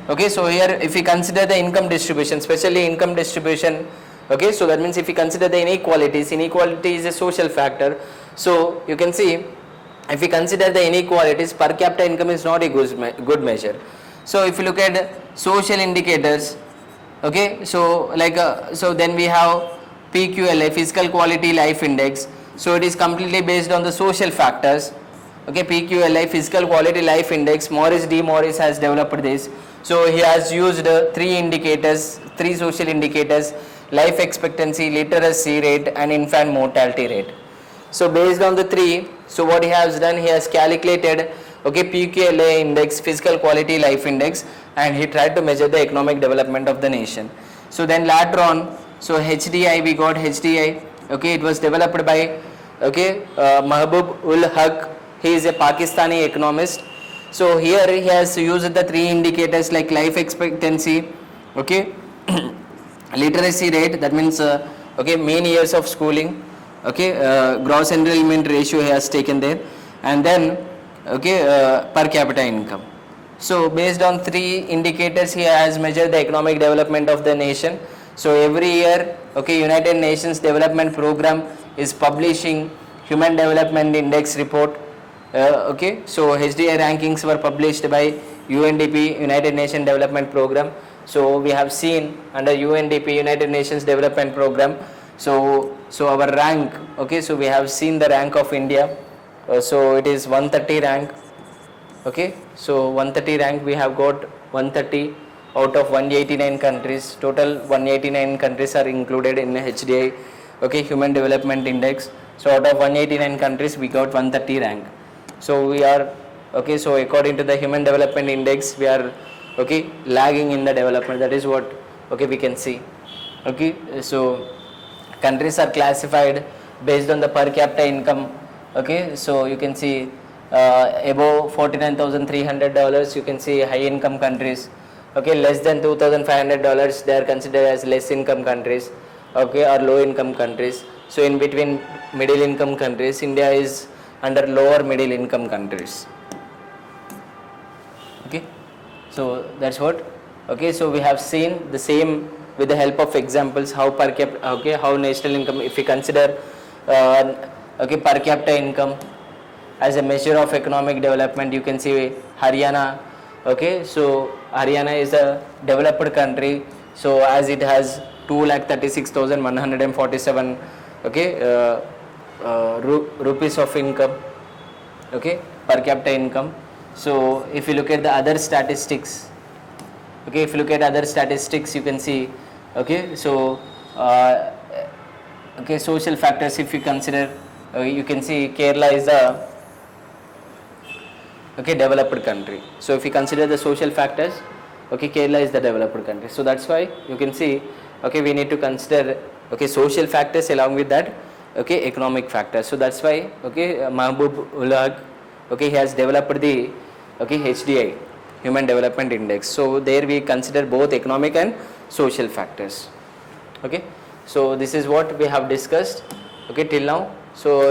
Speaker 2: okay, so here if we consider the income distribution, especially income distribution. Okay, so that means if you consider the inequality is a social factor. So you can see, if we consider the inequalities, per capita income is not a good measure. So if you look at social indicators, okay, so like so then we have PQLI, physical quality life index. So it is completely based on the social factors. Okay, PQLI, physical quality life index. Morris has developed this. So he has used three social indicators: life expectancy, literacy rate and infant mortality rate. So based on the three, so what he has done, he has calculated, okay, PQLA index, physical quality life index, and he tried to measure the economic development of the nation. So then later on, so HDI, we got HDI, okay, it was developed by, okay, Mahbub ul Haq. He is a Pakistani economist. So here he has used the three indicators like life expectancy, okay, literacy rate, that means okay, mean years of schooling, okay, gross enrollment ratio he has taken there, and then okay, per capita income. So based on three indicators he has measured the economic development of the nation. So every year, okay, United Nations Development Program is publishing Human Development Index report. Okay, so HDI rankings were published by UNDP, United Nations Development Program. So we have seen under UNDP, United Nations Development Program. So our rank, okay, so we have seen the rank of India. So it is 130 rank. Okay, so 130 rank, we have got 130 out of 189 countries. Total 189 countries are included in HDI, okay, Human Development Index. So out of 189 countries, we got 130 rank. So we are, okay, so according to the Human Development Index, we are, okay, lagging in the development. That is what, okay, we can see. Okay, so countries are classified based on the per capita income. Okay, so you can see above $49,300, you can see high income countries. Okay, less than $2,500, they are considered as less income countries, okay, or low income countries. So in between middle income countries, India is under lower middle income countries. Okay, so that's what. Okay, so we have seen the same with the help of examples how per capita, okay, how national income, if we consider okay, per capita income as a measure of economic development, you can see Haryana. Okay, so Haryana is a developed country, so as it has 2,36,147, okay, rupees of income, okay, per capita income. So if you look at the other statistics, okay, if you look at other statistics, you can see, okay, so okay, social factors, if you consider, you can see Kerala is a, okay, developed country. So if you consider the social factors, okay, Kerala is the developed country. So that's why you can see, okay, we need to consider, okay, social factors along with that, okay, economic factors. So that's why, okay, Mahbub Ulagh, okay, he has developed the, okay, HDI, Human Development Index. So there we consider both economic and social factors. Okay, so this is what we have discussed, okay, till now. So